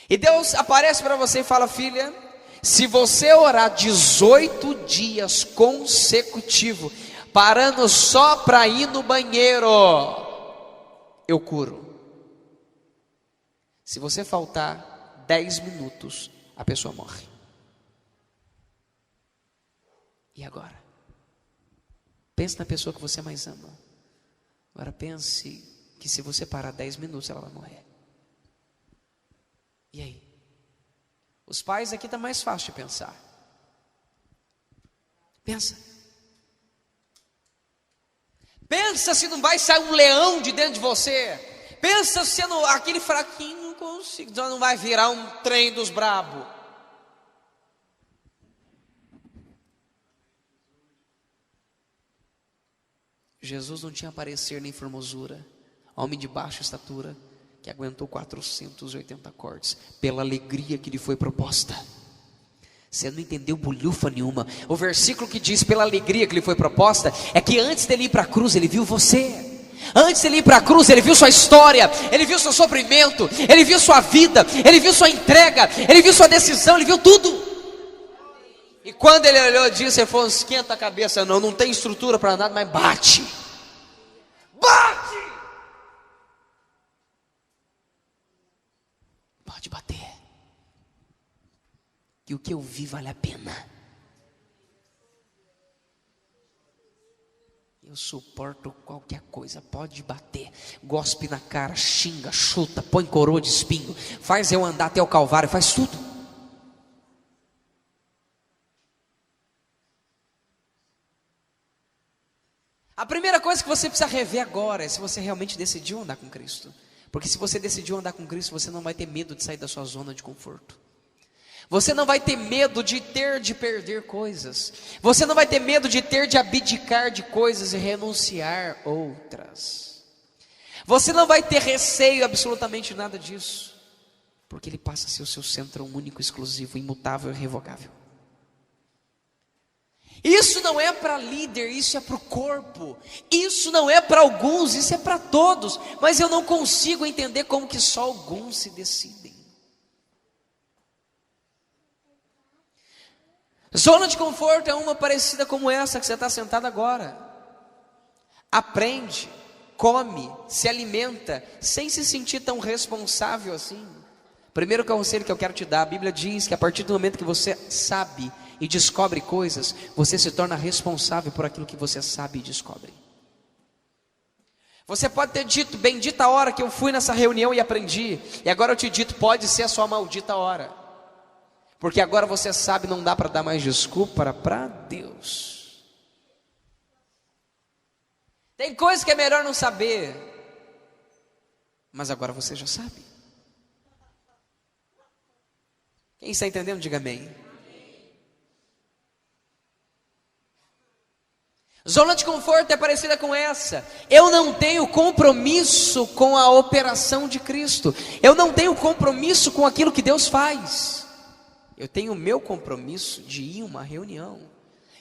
E Deus aparece para você e fala: filha, se você orar 18 dias consecutivos, parando só para ir no banheiro, eu curo. Se você faltar 10 minutos, a pessoa morre. E agora? Pense na pessoa que você mais ama. Agora pense que se você parar 10 minutos, ela vai morrer. E aí? Os pais aqui está mais fácil de pensar. Pensa. Pensa se não vai sair um leão de dentro de você. Pensa se não, aquele fraquinho não consigo, não vai virar um trem dos brabos. Jesus não tinha parecer nem formosura, homem de baixa estatura, que aguentou 480 cortes, pela alegria que lhe foi proposta. Você não entendeu bolhufa nenhuma. O versículo que diz pela alegria que lhe foi proposta, é que antes dele ir para a cruz, ele viu você. Antes dele ir para a cruz, ele viu sua história, ele viu seu sofrimento, ele viu sua vida, ele viu sua entrega, ele viu sua decisão, ele viu tudo. E quando ele olhou e disse, ele falou: esquenta a cabeça, não tem estrutura para nada, mas bate. Bate! Pode bater. E o que eu vi vale a pena. Eu suporto qualquer coisa, pode bater, gospe na cara, xinga, chuta, põe coroa de espinho, faz eu andar até o Calvário, faz tudo. A primeira coisa que você precisa rever agora é se você realmente decidiu andar com Cristo. Porque se você decidiu andar com Cristo, você não vai ter medo de sair da sua zona de conforto. Você não vai ter medo de perder coisas. Você não vai ter medo de abdicar de coisas e renunciar outras. Você não vai ter receio absolutamente nada disso. Porque Ele passa a ser o seu centro único, exclusivo, imutável e irrevogável. Isso não é para líder, isso é para o corpo. Isso não é para alguns, isso é para todos. Mas eu não consigo entender como que só alguns se decidem. Zona de conforto é uma parecida como essa que você está sentado agora. aprende, come, se alimenta, sem se sentir tão responsável assim. Primeiro conselho que eu quero te dar, a Bíblia diz que a partir do momento que você sabe e descobre coisas, você se torna responsável por aquilo que você sabe e descobre. Você pode ter dito, bendita a hora que eu fui nessa reunião e aprendi, e agora eu te dito, pode ser a sua maldita hora, porque agora você sabe, não dá para dar mais desculpa para Deus. Tem coisa que é melhor não saber, mas agora você já sabe. Quem está entendendo, diga amém. Zona de conforto é parecida com essa. Eu não tenho compromisso com a operação de Cristo. Eu não tenho compromisso com aquilo que Deus faz. Eu tenho o meu compromisso de ir a uma reunião.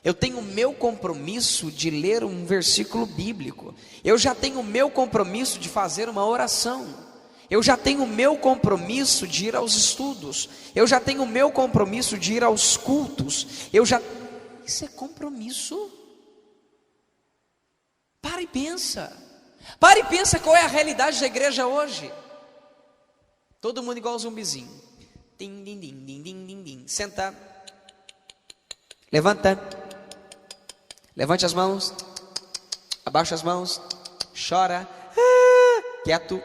Eu tenho o meu compromisso de ler um versículo bíblico. Eu já tenho o meu compromisso de fazer uma oração. Eu já tenho o meu compromisso de ir aos estudos. Eu já tenho o meu compromisso de ir aos cultos. Isso é compromisso. Para e pensa. Para e pensa qual é a realidade da igreja hoje. Todo mundo igual zumbizinho. Din, din, din, din, din, din, din. Senta. Levanta. Levante as mãos. Abaixa as mãos. Chora. Quieto.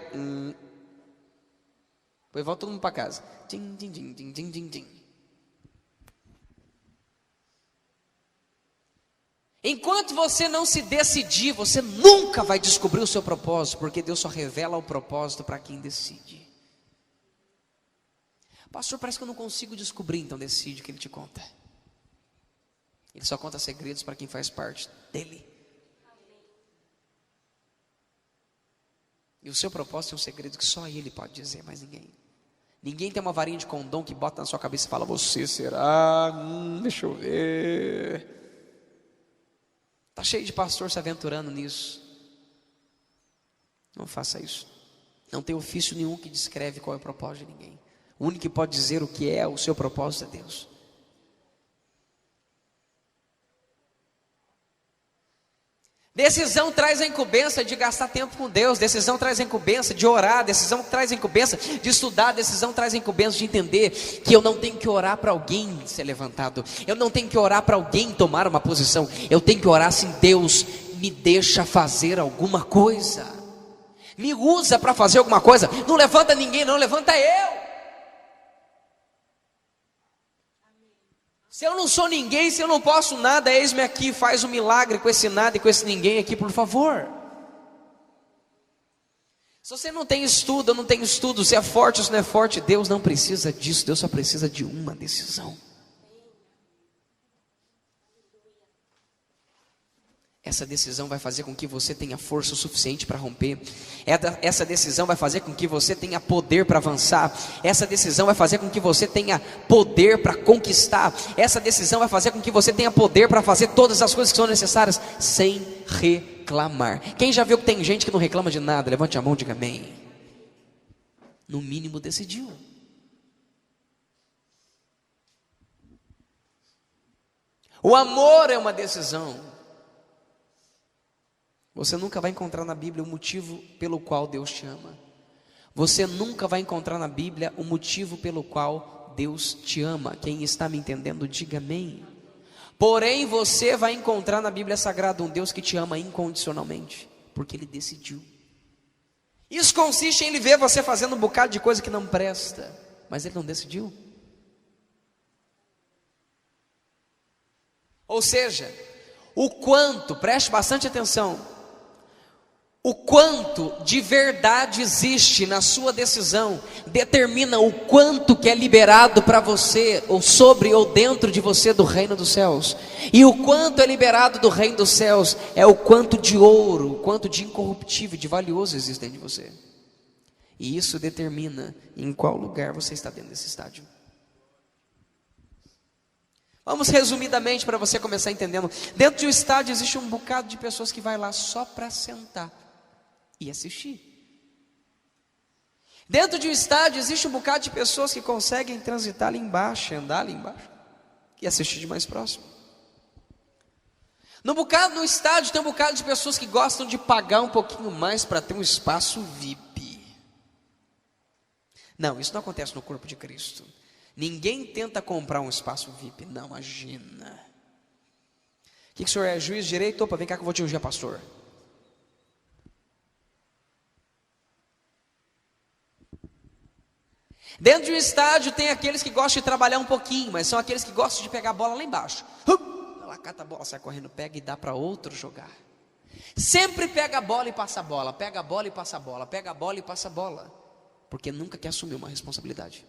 Depois volta todo mundo para casa. Din, din, din, din, din, din, din. Enquanto você não se decidir, você nunca vai descobrir o seu propósito, porque Deus só revela o propósito para quem decide. Pastor, parece que eu não consigo descobrir, então decide o que Ele te conta. Ele só conta segredos para quem faz parte dEle. E o seu propósito é um segredo que só Ele pode dizer, mais ninguém. Ninguém tem uma varinha de condom que bota na sua cabeça e fala, você será? Deixa eu ver. Está cheio de pastor se aventurando nisso. Não faça isso. Não tem ofício nenhum que descreve qual é o propósito de ninguém. O único que pode dizer o que é o seu propósito é Deus. Decisão traz a incumbência de gastar tempo com Deus. Decisão traz a incumbência de orar. Decisão traz a incumbência de estudar. Decisão traz a incumbência de entender que eu não tenho que orar para alguém ser levantado. Eu não tenho que orar para alguém tomar uma posição. Eu tenho que orar assim, Deus me deixa fazer alguma coisa. Me usa para fazer alguma coisa. Não levanta ninguém não, levanta eu. Se eu não sou ninguém, se eu não posso nada, eis-me aqui, faz um milagre com esse nada e com esse ninguém aqui, por favor. Se você não tem estudo, eu não tenho estudo, se é forte ou se não é forte, Deus não precisa disso, Deus só precisa de uma decisão. Essa decisão vai fazer com que você tenha força o suficiente para romper. Essa decisão vai fazer com que você tenha poder para avançar. Essa decisão vai fazer com que você tenha poder para conquistar. Essa decisão vai fazer com que você tenha poder para fazer todas as coisas que são necessárias sem reclamar. Quem já viu que tem gente que não reclama de nada? Levante a mão e diga amém. No mínimo decidiu. O amor é uma decisão. Você nunca vai encontrar na Bíblia o motivo pelo qual Deus te ama. Você nunca vai encontrar na Bíblia o motivo pelo qual Deus te ama. Quem está me entendendo, diga amém. Porém, você vai encontrar na Bíblia Sagrada um Deus que te ama incondicionalmente, porque Ele decidiu. Isso consiste em Ele ver você fazendo um bocado de coisa que não presta, mas Ele não decidiu. Ou seja, o quanto, preste bastante atenção, o quanto de verdade existe na sua decisão determina o quanto que é liberado para você, ou sobre ou dentro de você do reino dos céus. E o quanto é liberado do reino dos céus é o quanto de ouro, o quanto de incorruptível, de valioso existe dentro de você. E isso determina em qual lugar você está dentro desse estádio. Vamos resumidamente para você começar entendendo. Dentro de um estádio existe um bocado de pessoas que vai lá só para sentar e assistir. Dentro de um estádio existe um bocado de pessoas que conseguem transitar ali embaixo, andar ali embaixo e assistir de mais próximo. No estádio tem um bocado de pessoas que gostam de pagar um pouquinho mais para ter um espaço VIP. Não, isso não acontece no corpo de Cristo. Ninguém tenta comprar um espaço VIP, não, imagina. O que o senhor é, juiz de direito? Opa, vem cá que eu vou te ungir, pastor. Dentro de um estádio tem aqueles que gostam de trabalhar um pouquinho, mas são aqueles que gostam de pegar a bola lá embaixo. Ela cata a bola, sai correndo, pega e dá para outro jogar. Sempre pega a bola e passa a bola, pega a bola e passa a bola, pega a bola e passa a bola, porque nunca quer assumir uma responsabilidade.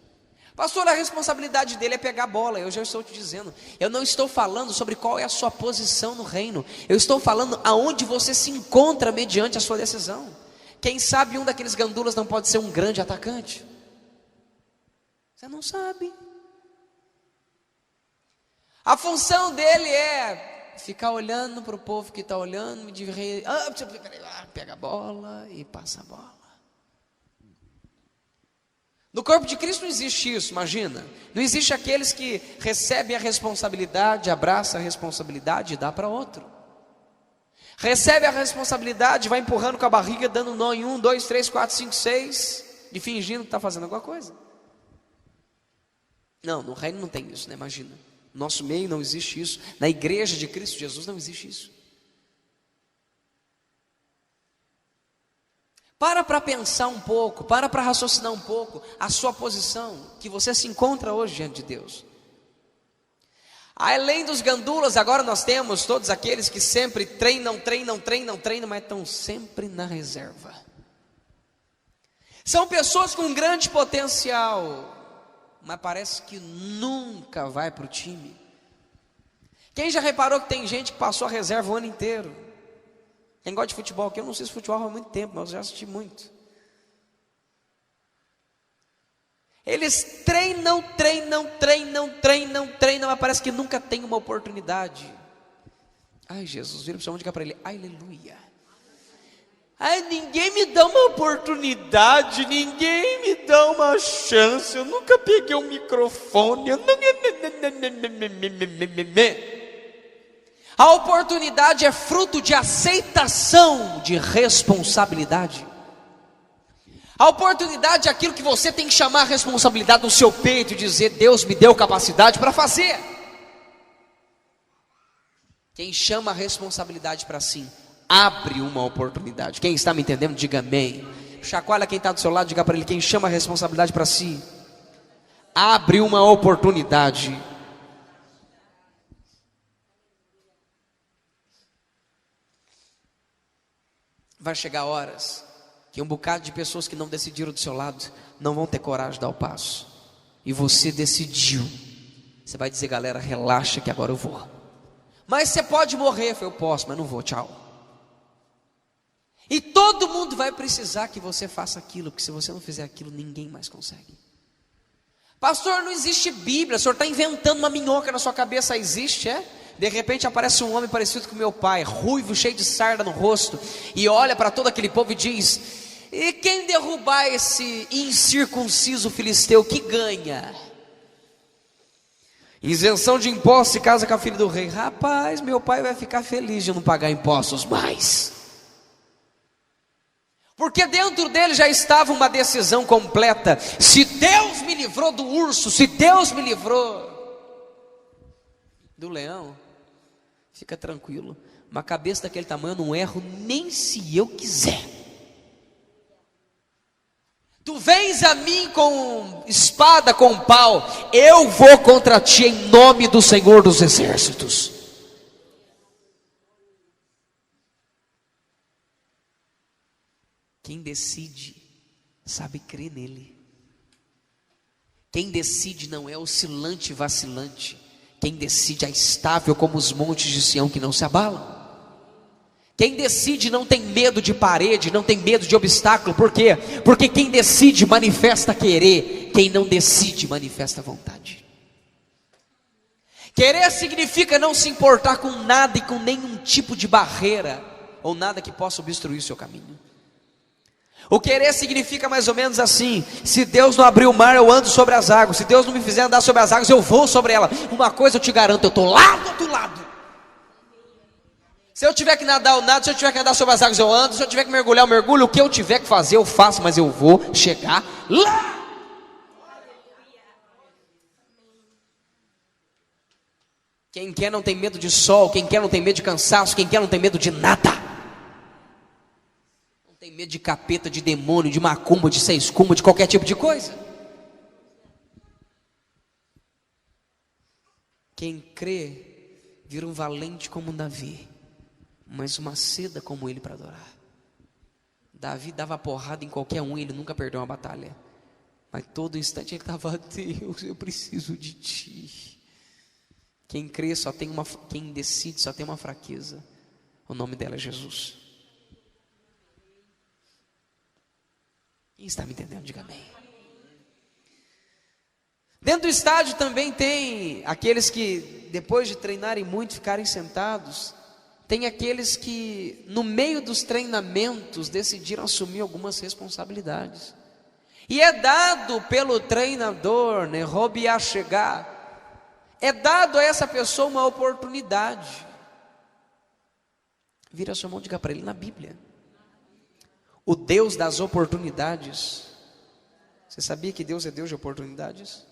Pastor, a responsabilidade dele é pegar a bola. Eu já estou te dizendo, eu não estou falando sobre qual é a sua posição no reino, eu estou falando aonde você se encontra mediante a sua decisão. Quem sabe um daqueles gandulas não pode ser um grande atacante? Você não sabe. A função dele é ficar olhando para o povo que está olhando, pega a bola e passa a bola. No corpo de Cristo não existe isso, imagina. Não existe aqueles que recebem a responsabilidade, abraçam a responsabilidade e dá para outro. Recebe a responsabilidade, vai empurrando com a barriga, dando nó em 1, 2, 3, 4, 5, 6 e fingindo que está fazendo alguma coisa. Não, no reino não tem isso, né? Imagina. No nosso meio não existe isso. Na igreja de Cristo Jesus não existe isso. Para pensar um pouco, para raciocinar um pouco a sua posição, que você se encontra hoje diante de Deus. Além dos gandulas, agora nós temos todos aqueles que sempre treinam, mas estão sempre na reserva. São pessoas com grande potencial, mas parece que nunca vai para o time. Quem já reparou que tem gente que passou a reserva o ano inteiro? Quem gosta de futebol aqui, eu não sei se futebol há muito tempo, mas eu já assisti muito. Eles treinam, mas parece que nunca tem uma oportunidade. Ai, Jesus, vira para o senhor, diga para ele, aleluia. Ai, ninguém me dá uma oportunidade, ninguém me dá uma chance, eu nunca peguei um microfone, eu não... A oportunidade é fruto de aceitação de responsabilidade. A oportunidade é aquilo que você tem que chamar a responsabilidade no seu peito e dizer, Deus me deu capacidade para fazer. Quem chama a responsabilidade para si, abre uma oportunidade. Quem está me entendendo, diga amém. Chacoalha quem está do seu lado, diga para ele, quem chama a responsabilidade para si, abre uma oportunidade. Vai chegar horas que um bocado de pessoas que não decidiram do seu lado não vão ter coragem de dar o passo. E você decidiu. Você vai dizer, galera, relaxa que agora eu vou. Mas você pode morrer. Eu posso, mas não vou, tchau. E todo mundo vai precisar que você faça aquilo, porque se você não fizer aquilo, ninguém mais consegue. Pastor, não existe Bíblia, o senhor está inventando uma minhoca na sua cabeça. Existe, é? De repente aparece um homem parecido com meu pai, ruivo, cheio de sarda no rosto, e olha para todo aquele povo e diz, e quem derrubar esse incircunciso filisteu, que ganha? Isenção de impostos se casa com a filha do rei. Rapaz, meu pai vai ficar feliz de não pagar impostos mais. Porque dentro dele já estava uma decisão completa. Se Deus me livrou do urso, se Deus me livrou do leão, fica tranquilo, uma cabeça daquele tamanho eu não erro nem se eu quiser. Tu vens a mim com espada, com pau, eu vou contra ti em nome do Senhor dos Exércitos. Quem decide sabe crer nele. Quem decide não é oscilante e vacilante. Quem decide é estável como os montes de Sião que não se abalam. Quem decide não tem medo de parede, não tem medo de obstáculo. Por quê? Porque quem decide manifesta querer. Quem não decide manifesta vontade. Querer significa não se importar com nada e com nenhum tipo de barreira ou nada que possa obstruir o seu caminho. O querer significa mais ou menos assim: se Deus não abrir o mar, eu ando sobre as águas. Se Deus não me fizer andar sobre as águas, eu vou sobre ela. Uma coisa eu te garanto, eu estou lá do outro lado. Se eu tiver que nadar, eu nado. Se eu tiver que andar sobre as águas, eu ando. Se eu tiver que mergulhar, eu mergulho. O que eu tiver que fazer, eu faço. Mas eu vou chegar lá. Quem quer não tem medo de sol. Quem quer não tem medo de cansaço. Quem quer não tem medo de nada. Não tem medo de capeta, de demônio, de macumba, de seis cumba, de qualquer tipo de coisa. Quem crê vira um valente como um Davi, mas uma seda como ele para adorar. Davi dava porrada em qualquer um e ele nunca perdeu uma batalha. Mas todo instante ele estava: Deus, eu preciso de ti. Quem crê só tem uma, quem decide só tem uma fraqueza. O nome dela é Jesus. Quem está me entendendo? Diga amém. Dentro do estádio também tem aqueles que, depois de treinarem muito, ficarem sentados. Tem aqueles que, no meio dos treinamentos, decidiram assumir algumas responsabilidades. E é dado pelo treinador, né, Robiá chegar, é dado a essa pessoa uma oportunidade. Vira a sua mão e diga para ele: na Bíblia, o Deus das oportunidades. Você sabia que Deus é Deus de oportunidades?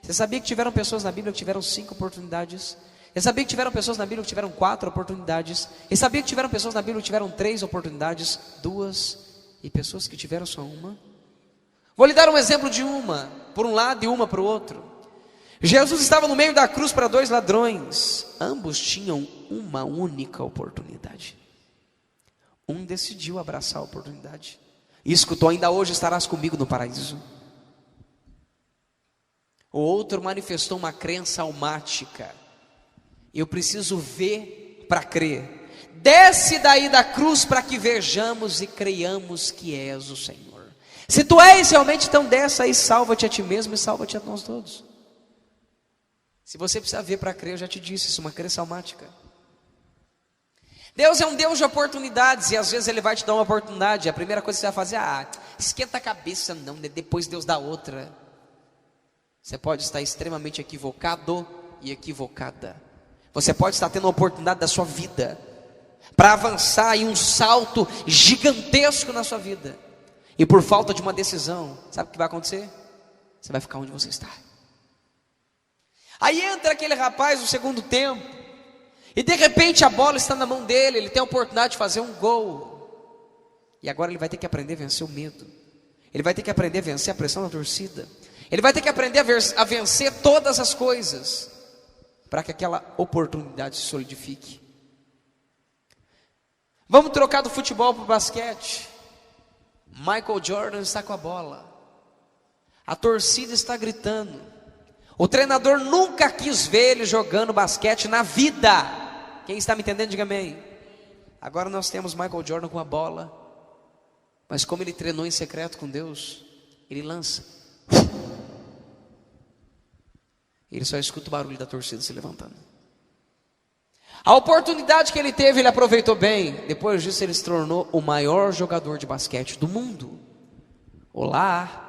Você sabia que tiveram pessoas na Bíblia que tiveram 5 oportunidades? Você sabia que tiveram pessoas na Bíblia que tiveram 4 oportunidades? Você sabia que tiveram pessoas na Bíblia que tiveram 3 oportunidades, 2, e pessoas que tiveram só uma? Vou lhe dar um exemplo de uma, por um lado e uma para o outro. Jesus estava no meio da cruz para 2 ladrões. Ambos tinham uma única oportunidade. Um decidiu abraçar a oportunidade e escutou: ainda hoje estarás comigo no paraíso. O outro manifestou uma crença almática: eu preciso ver para crer. Desce daí da cruz para que vejamos e creiamos que és o Senhor. Se tu és realmente, então desce aí, salva-te a ti mesmo e salva-te a nós todos. Se você precisa ver para crer, eu já te disse, isso é uma crença almática. Deus é um Deus de oportunidades, e às vezes Ele vai te dar uma oportunidade. A primeira coisa que você vai fazer: esquenta a cabeça não, depois Deus dá outra. Você pode estar extremamente equivocado e equivocada. Você pode estar tendo a oportunidade da sua vida para avançar em um salto gigantesco na sua vida, e por falta de uma decisão, sabe o que vai acontecer? Você vai ficar onde você está. Aí entra aquele rapaz no segundo tempo, e de repente a bola está na mão dele, ele tem a oportunidade de fazer um gol. E agora ele vai ter que aprender a vencer o medo. Ele vai ter que aprender a vencer a pressão da torcida. Ele vai ter que aprender a vencer todas as coisas para que aquela oportunidade se solidifique. Vamos trocar do futebol para o basquete. Michael Jordan está com a bola. A torcida está gritando. O treinador nunca quis ver ele jogando basquete na vida. Quem está me entendendo, diga amém. Agora nós temos Michael Jordan com a bola, mas como ele treinou em secreto com Deus, ele lança. Ele só escuta o barulho da torcida se levantando. A oportunidade que ele teve, ele aproveitou bem. Depois disso, ele se tornou o maior jogador de basquete do mundo. Olá.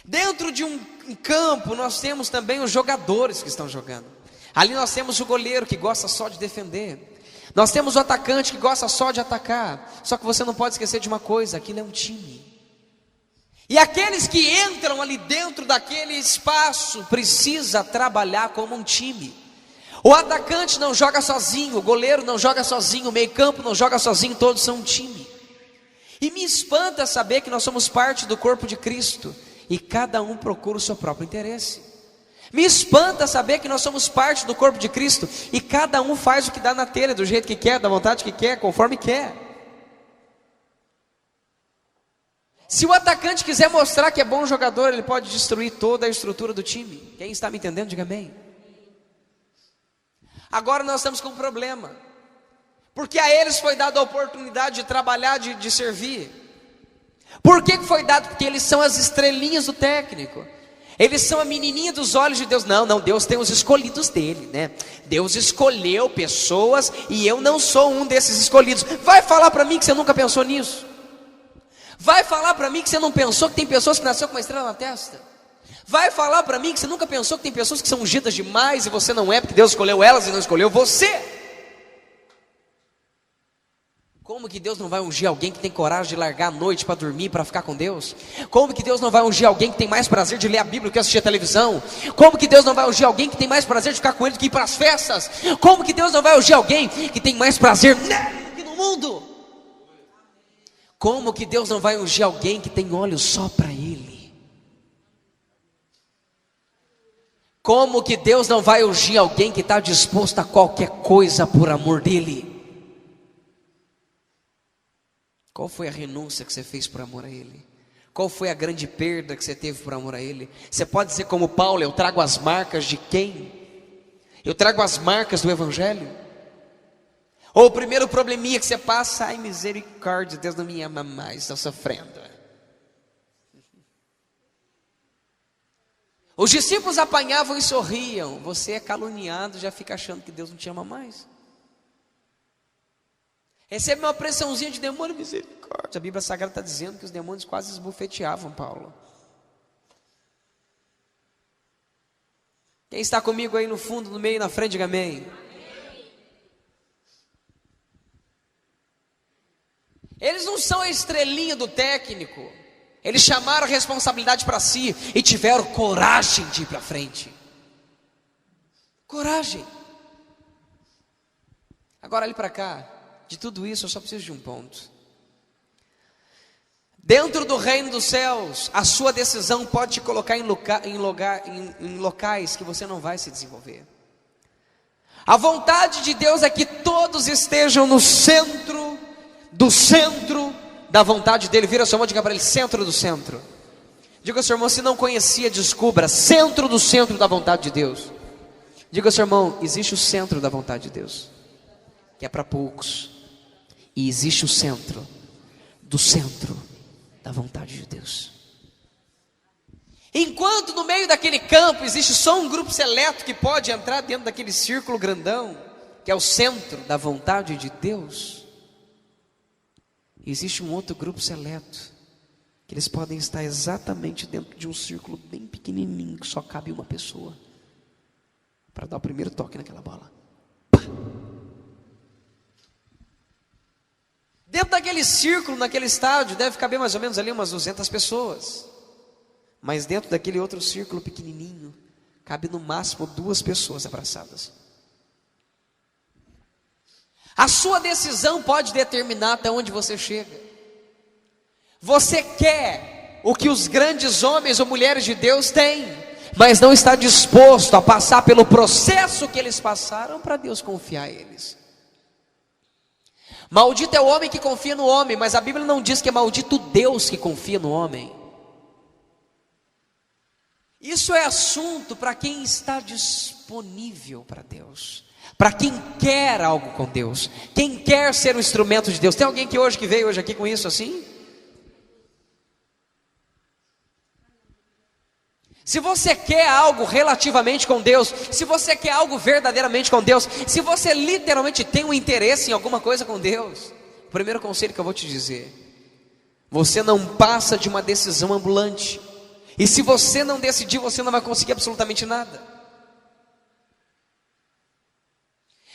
Dentro de um campo, nós temos também os jogadores que estão jogando. Ali nós temos o goleiro que gosta só de defender. Nós temos o atacante que gosta só de atacar. Só que você não pode esquecer de uma coisa: aquilo é um time. E aqueles que entram ali dentro daquele espaço precisa trabalhar como um time. O atacante não joga sozinho, o goleiro não joga sozinho, o meio-campo não joga sozinho, todos são um time. E me espanta saber que nós somos parte do corpo de Cristo e cada um procura o seu próprio interesse. Me espanta saber que nós somos parte do corpo de Cristo e cada um faz o que dá na telha, do jeito que quer, da vontade que quer, conforme quer. Se o atacante quiser mostrar que é bom jogador, ele pode destruir toda a estrutura do time. Quem está me entendendo, diga amém. Agora nós estamos com um problema, porque a eles foi dada a oportunidade de trabalhar, de servir. Por que foi dado? Porque eles são as estrelinhas do técnico. Eles são a menininha dos olhos de Deus. Não, Deus tem os escolhidos dele, né? Deus escolheu pessoas e eu não sou um desses escolhidos. Vai falar para mim que você nunca pensou nisso? Vai falar para mim que você não pensou que tem pessoas que nasceram com uma estrela na testa? Vai falar para mim que você nunca pensou que tem pessoas que são ungidas demais e você não é, porque Deus escolheu elas e não escolheu você? que Deus não vai ungir alguém que tem coragem de largar a noite para dormir, para ficar com Deus? Como que Deus não vai ungir alguém que tem mais prazer de ler a Bíblia do que assistir a televisão? Como que Deus não vai ungir alguém que tem mais prazer de ficar com Ele do que ir para as festas? Como que Deus não vai ungir alguém que tem mais prazer nele do que no mundo? Como que Deus não vai ungir alguém que tem olhos só para Ele? Como que Deus não vai ungir alguém que está disposto a qualquer coisa por amor dEle? Qual foi a renúncia que você fez por amor a Ele? Qual foi a grande perda que você teve por amor a Ele? Você pode dizer como Paulo: eu trago as marcas de quem? Eu trago as marcas do Evangelho? Ou o primeiro probleminha que você passa: ai, misericórdia, Deus não me ama mais, estou sofrendo. Os discípulos apanhavam e sorriam. Você é caluniado, já fica achando que Deus não te ama mais. Recebe uma pressãozinha de demônio, misericórdia. A Bíblia Sagrada está dizendo que os demônios quase esbofeteavam Paulo. Quem está comigo aí no fundo, no meio, na frente, diga amém. Eles não são a estrelinha do técnico. Eles chamaram a responsabilidade para si e tiveram coragem de ir para frente. Coragem. Agora olhe para cá. De tudo isso eu só preciso de um ponto. Dentro do reino dos céus, a sua decisão pode te colocar em locais que você não vai se desenvolver. A vontade de Deus é que todos estejam no centro da vontade dele. Vira sua mão e diga para ele: centro do centro. Diga ao seu irmão: se não conhecia, descubra. Centro do centro da vontade de Deus. Diga ao seu irmão: existe o centro da vontade de Deus, que é para poucos. E existe o centro do centro da vontade de Deus. Enquanto no meio daquele campo existe só um grupo seleto que pode entrar dentro daquele círculo grandão, que é o centro da vontade de Deus, existe um outro grupo seleto, que eles podem estar exatamente dentro de um círculo bem pequenininho, que só cabe uma pessoa, para dar o primeiro toque naquela bola. Pá! Dentro daquele círculo, naquele estádio, deve caber mais ou menos ali umas 200 pessoas. Mas dentro daquele outro círculo pequenininho, cabe no máximo 2 pessoas abraçadas. A sua decisão pode determinar até onde você chega. Você quer o que os grandes homens ou mulheres de Deus têm, mas não está disposto a passar pelo processo que eles passaram para Deus confiar a eles. Maldito é o homem que confia no homem, mas a Bíblia não diz que é maldito Deus que confia no homem. Isso é assunto para quem está disponível para Deus, para quem quer algo com Deus, quem quer ser um instrumento de Deus. Tem alguém que veio hoje aqui com isso assim? Se você quer algo relativamente com Deus, se você quer algo verdadeiramente com Deus, se você literalmente tem um interesse em alguma coisa com Deus, o primeiro conselho que eu vou te dizer: você não passa de uma decisão ambulante. E se você não decidir, você não vai conseguir absolutamente nada.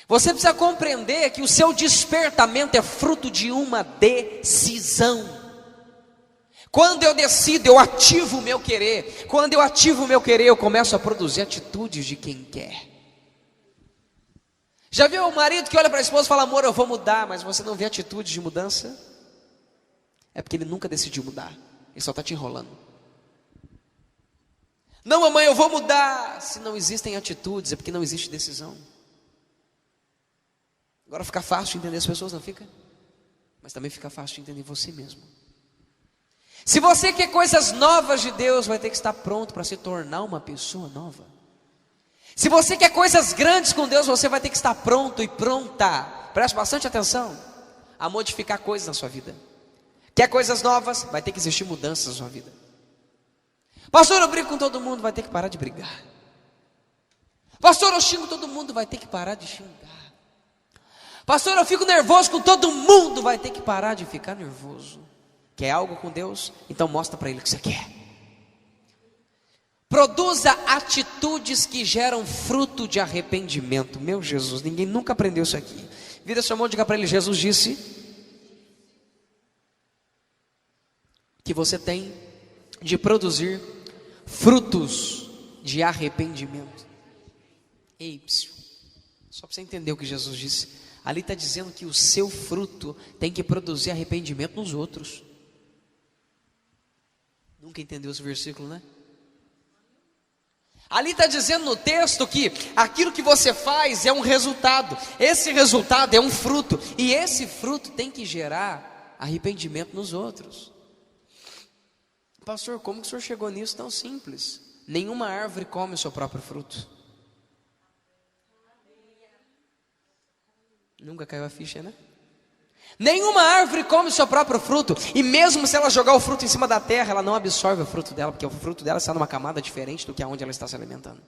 Você precisa compreender que o seu despertamento é fruto de uma decisão. Quando eu decido, eu ativo o meu querer. Quando eu ativo o meu querer, eu começo a produzir atitudes de quem quer. Já viu o marido que olha para a esposa e fala: amor, eu vou mudar, mas você não vê atitudes de mudança? É porque ele nunca decidiu mudar, ele só está te enrolando. Não, mamãe, eu vou mudar. Se não existem atitudes, é porque não existe decisão. Agora fica fácil de entender as pessoas, não fica? Mas também fica fácil de entender você mesmo. Se você quer coisas novas de Deus, vai ter que estar pronto para se tornar uma pessoa nova. Se você quer coisas grandes com Deus, você vai ter que estar pronto e pronta, preste bastante atenção, a modificar coisas na sua vida. Quer coisas novas? Vai ter que existir mudanças na sua vida. Pastor, eu brigo com todo mundo, vai ter que parar de brigar. Pastor, eu xingo todo mundo, vai ter que parar de xingar. Pastor, eu fico nervoso com todo mundo, vai ter que parar de ficar nervoso. Quer algo com Deus? Então mostra para Ele o que você quer. Produza atitudes que geram fruto de arrependimento. Meu Jesus, ninguém nunca aprendeu isso aqui. Vira sua mão e diga para ele: Jesus disse que você tem de produzir frutos de arrependimento. Ei, só para você entender o que Jesus disse, ali está dizendo que o seu fruto tem que produzir arrependimento nos outros. Nunca entendeu esse versículo, né? Ali está dizendo no texto que aquilo que você faz é um resultado, esse resultado é um fruto, e esse fruto tem que gerar arrependimento nos outros. Pastor, como que o senhor chegou nisso tão simples? Nenhuma árvore come o seu próprio fruto. Nunca caiu a ficha, né? Nenhuma árvore come o seu próprio fruto, e mesmo se ela jogar o fruto em cima da terra, ela não absorve o fruto dela, porque o fruto dela está numa camada diferente do que aonde ela está se alimentando.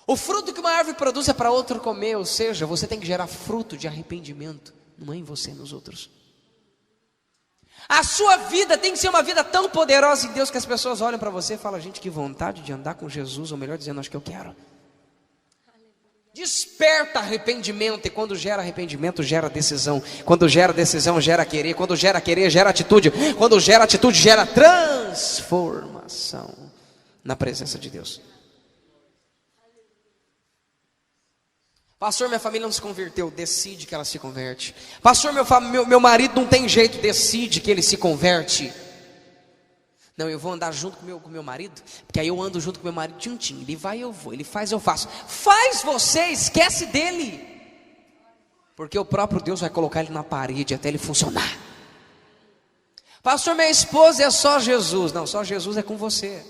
O fruto que uma árvore produz é para outro comer, ou seja, você tem que gerar fruto de arrependimento, não é em você, nos outros. A sua vida tem que ser uma vida tão poderosa em Deus que as pessoas olham para você e falam: gente, que vontade de andar com Jesus, ou melhor dizendo, acho que eu quero. Desperta arrependimento, e quando gera arrependimento, gera decisão. Quando gera decisão, gera querer. Quando gera querer, gera atitude. Quando gera atitude, gera transformação na presença de Deus. Pastor, minha família não se converteu. Decide que ela se converte. Pastor, meu marido não tem jeito. Decide que ele se converte. Não, eu vou andar junto com meu marido, porque aí eu ando junto com meu marido juntinho. Ele vai, eu vou. Ele faz, eu faço. Faz você, esquece dele. Porque o próprio Deus vai colocar ele na parede até ele funcionar. Pastor, minha esposa é só Jesus. Não, só Jesus é com você.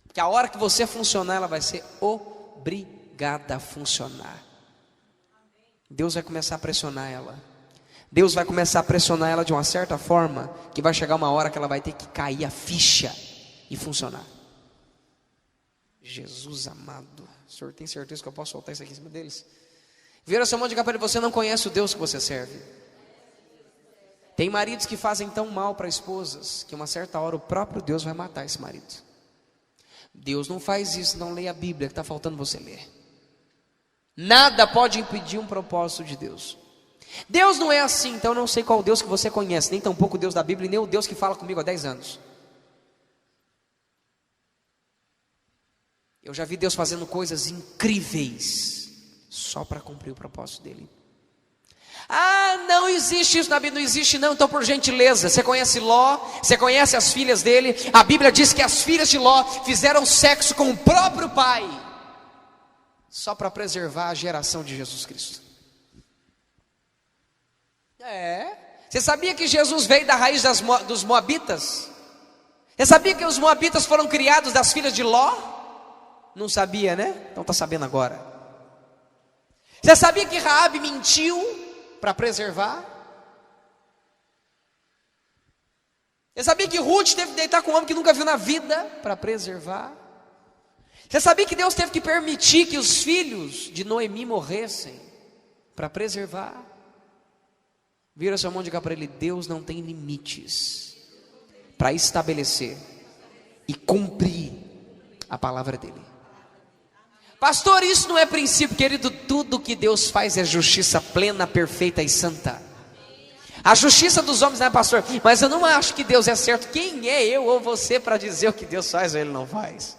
Porque a hora que você funcionar, ela vai ser obrigada a funcionar. Deus vai começar a pressionar ela. Deus vai começar a pressionar ela de uma certa forma, que vai chegar uma hora que ela vai ter que cair a ficha e funcionar. Jesus amado, o senhor tem certeza que eu posso soltar isso aqui em cima deles? Vira seu mão de cá para ele: você não conhece o Deus que você serve. Tem maridos que fazem tão mal para esposas, que uma certa hora o próprio Deus vai matar esse marido. Deus não faz isso, não leia a Bíblia, que está faltando você ler. Nada pode impedir um propósito de Deus. Deus não é assim, então eu não sei qual Deus que você conhece, nem tampouco o Deus da Bíblia, nem o Deus que fala comigo há 10 anos. Eu já vi Deus fazendo coisas incríveis, só para cumprir o propósito dele. Ah, não existe isso na Bíblia, não existe não, então por gentileza, você conhece Ló, você conhece as filhas dele, a Bíblia diz que as filhas de Ló fizeram sexo com o próprio pai, só para preservar a geração de Jesus Cristo. Você sabia que Jesus veio da raiz dos Moabitas? Você sabia que os Moabitas foram criados das filhas de Ló? Não sabia, né? Então está sabendo agora. Você sabia que Raabe mentiu para preservar? Você sabia que Ruth teve que deitar com um homem que nunca viu na vida para preservar? Você sabia que Deus teve que permitir que os filhos de Noemi morressem para preservar? Vira sua mão e diga para ele: Deus não tem limites para estabelecer e cumprir a palavra dele. Pastor, isso não é princípio, querido. Tudo que Deus faz é justiça plena, perfeita e santa. A justiça dos homens não é, pastor, mas eu não acho que Deus é certo. Quem é eu ou você para dizer o que Deus faz ou ele não faz?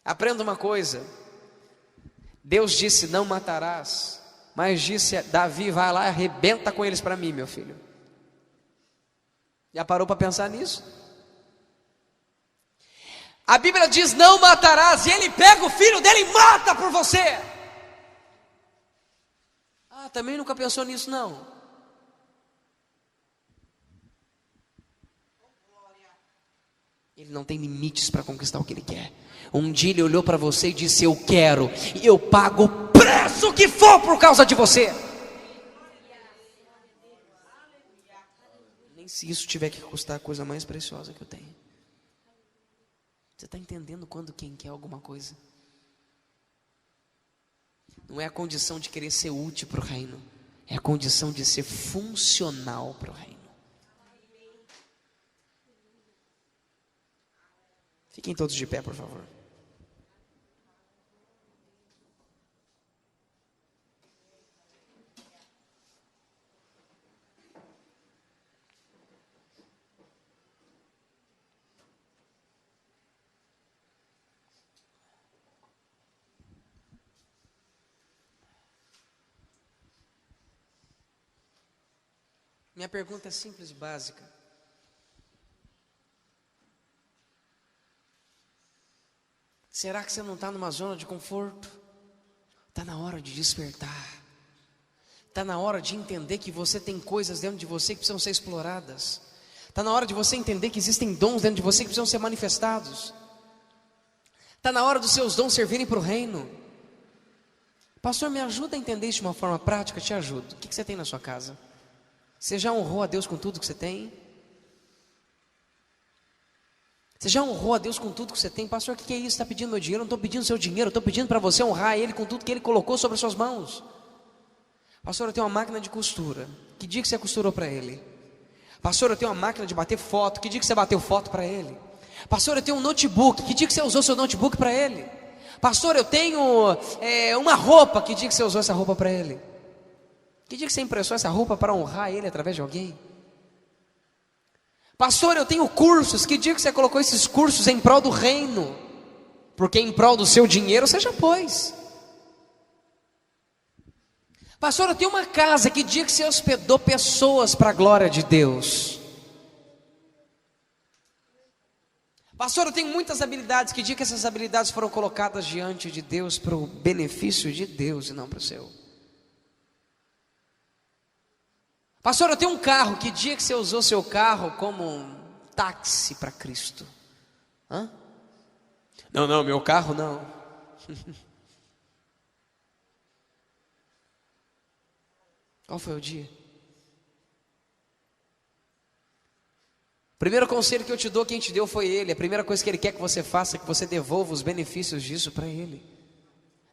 Aprenda uma coisa: Deus disse: não matarás. Mas disse Davi: vai lá e arrebenta com eles para mim, meu filho. Já parou para pensar nisso? A Bíblia diz: não matarás, e ele pega o filho dele e mata por você. Ah, também nunca pensou nisso não? Ele não tem limites para conquistar o que ele quer. Um dia ele olhou para você e disse: eu quero, e eu pago o preço que for por causa de você. Nem se isso tiver que custar a coisa mais preciosa que eu tenho. Você está entendendo quando quem quer alguma coisa? Não é a condição de querer ser útil para o reino, é a condição de ser funcional para o reino. Fiquem todos de pé, por favor. Minha pergunta é simples e básica. Será que você não está numa zona de conforto? Está na hora de despertar. Está na hora de entender que você tem coisas dentro de você que precisam ser exploradas. Está na hora de você entender que existem dons dentro de você que precisam ser manifestados. Está na hora dos seus dons servirem para o reino. Pastor, me ajuda a entender isso de uma forma prática? Te ajudo. O que você tem na sua casa? Você já honrou a Deus com tudo que você tem? Você já honrou a Deus com tudo que você tem? Pastor, o que é isso? Está pedindo meu dinheiro? Eu não estou pedindo seu dinheiro. Eu estou pedindo para você honrar Ele com tudo que Ele colocou sobre as suas mãos. Pastor, eu tenho uma máquina de costura. Que dia que você costurou para Ele? Pastor, eu tenho uma máquina de bater foto. Que dia que você bateu foto para Ele? Pastor, eu tenho um notebook. Que dia que você usou seu notebook para Ele? Pastor, eu tenho uma roupa. Que dia que você usou essa roupa para Ele? Que dia que você impressou essa roupa para honrar Ele através de alguém? Pastor, eu tenho cursos. Que dia que você colocou esses cursos em prol do reino? Porque em prol do seu dinheiro você já pôs. Pastor, eu tenho uma casa. Que dia que você hospedou pessoas para a glória de Deus? Pastor, eu tenho muitas habilidades. Que dia que essas habilidades foram colocadas diante de Deus para o benefício de Deus e não para o seu? Pastor, eu tenho um carro. Que dia que você usou seu carro como um táxi para Cristo? Hã? Não, meu carro não. Qual foi o dia? O primeiro conselho que eu te dou, quem te deu foi Ele. A primeira coisa que Ele quer que você faça é que você devolva os benefícios disso para Ele.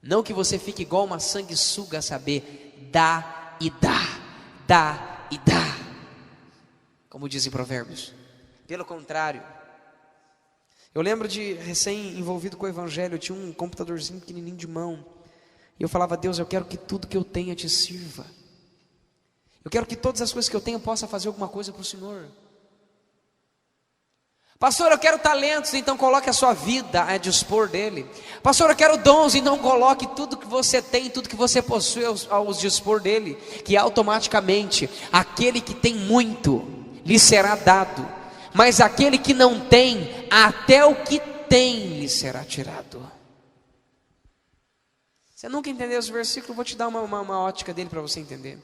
Não que você fique igual uma sanguessuga a saber, dá e dá, dá e dá, como dizem Provérbios. Pelo contrário, eu lembro de recém-envolvido com o Evangelho, eu tinha um computadorzinho pequenininho de mão, e eu falava: Deus, eu quero que tudo que eu tenha te sirva. Eu quero que todas as coisas que eu tenho possa fazer alguma coisa para o Senhor. Pastor, eu quero talentos, então coloque a sua vida a dispor dele. Pastor, eu quero dons, então coloque tudo que você tem, tudo que você possui ao dispor dele, que automaticamente aquele que tem muito lhe será dado, mas aquele que não tem, até o que tem lhe será tirado. Você nunca entendeu esse versículo? Eu vou te dar uma ótica dele para você entender.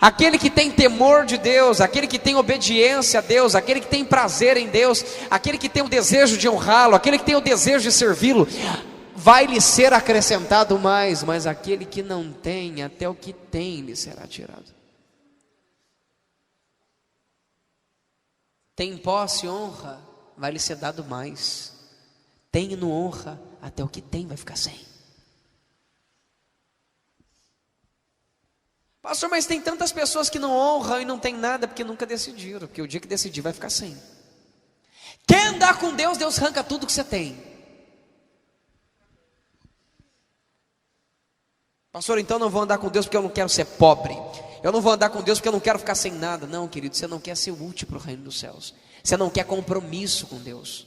Aquele que tem temor de Deus, aquele que tem obediência a Deus, aquele que tem prazer em Deus, aquele que tem o desejo de honrá-lo, aquele que tem o desejo de servi-lo, vai lhe ser acrescentado mais, mas aquele que não tem, até o que tem lhe será tirado. Tem posse e honra, vai lhe ser dado mais. Tem e não honra, até o que tem vai ficar sem. Pastor, mas tem tantas pessoas que não honram e não tem nada porque nunca decidiram, porque o dia que decidir vai ficar sem. Quer andar com Deus, Deus arranca tudo que você tem. Pastor, então não vou andar com Deus porque eu não quero ser pobre. Eu não vou andar com Deus porque eu não quero ficar sem nada. Não, querido, você não quer ser útil para o reino dos céus. Você não quer compromisso com Deus.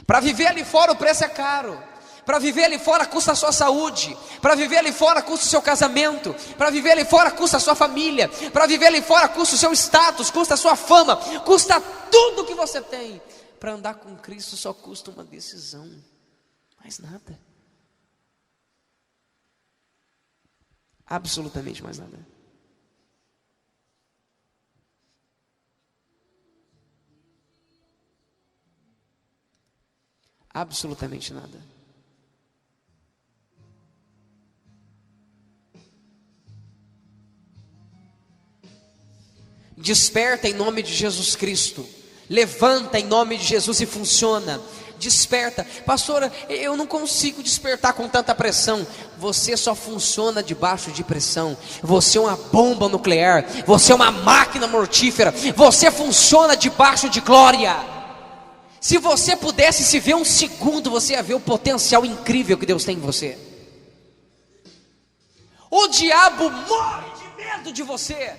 Para viver ali fora o preço é caro. Para viver ali fora custa a sua saúde. Para viver ali fora custa o seu casamento. Para viver ali fora custa a sua família. Para viver ali fora custa o seu status, custa a sua fama, custa tudo que você tem. Para andar com Cristo só custa uma decisão, mais nada. Absolutamente mais nada. Absolutamente nada. Desperta em nome de Jesus Cristo. Levanta em nome de Jesus e funciona. Desperta. Pastora, eu não consigo despertar com tanta pressão. Você só funciona debaixo de pressão. Você é uma bomba nuclear. Você é uma máquina mortífera. Você funciona debaixo de glória. Se você pudesse se ver um segundo, você ia ver o potencial incrível que Deus tem em você. O diabo morre de medo de você.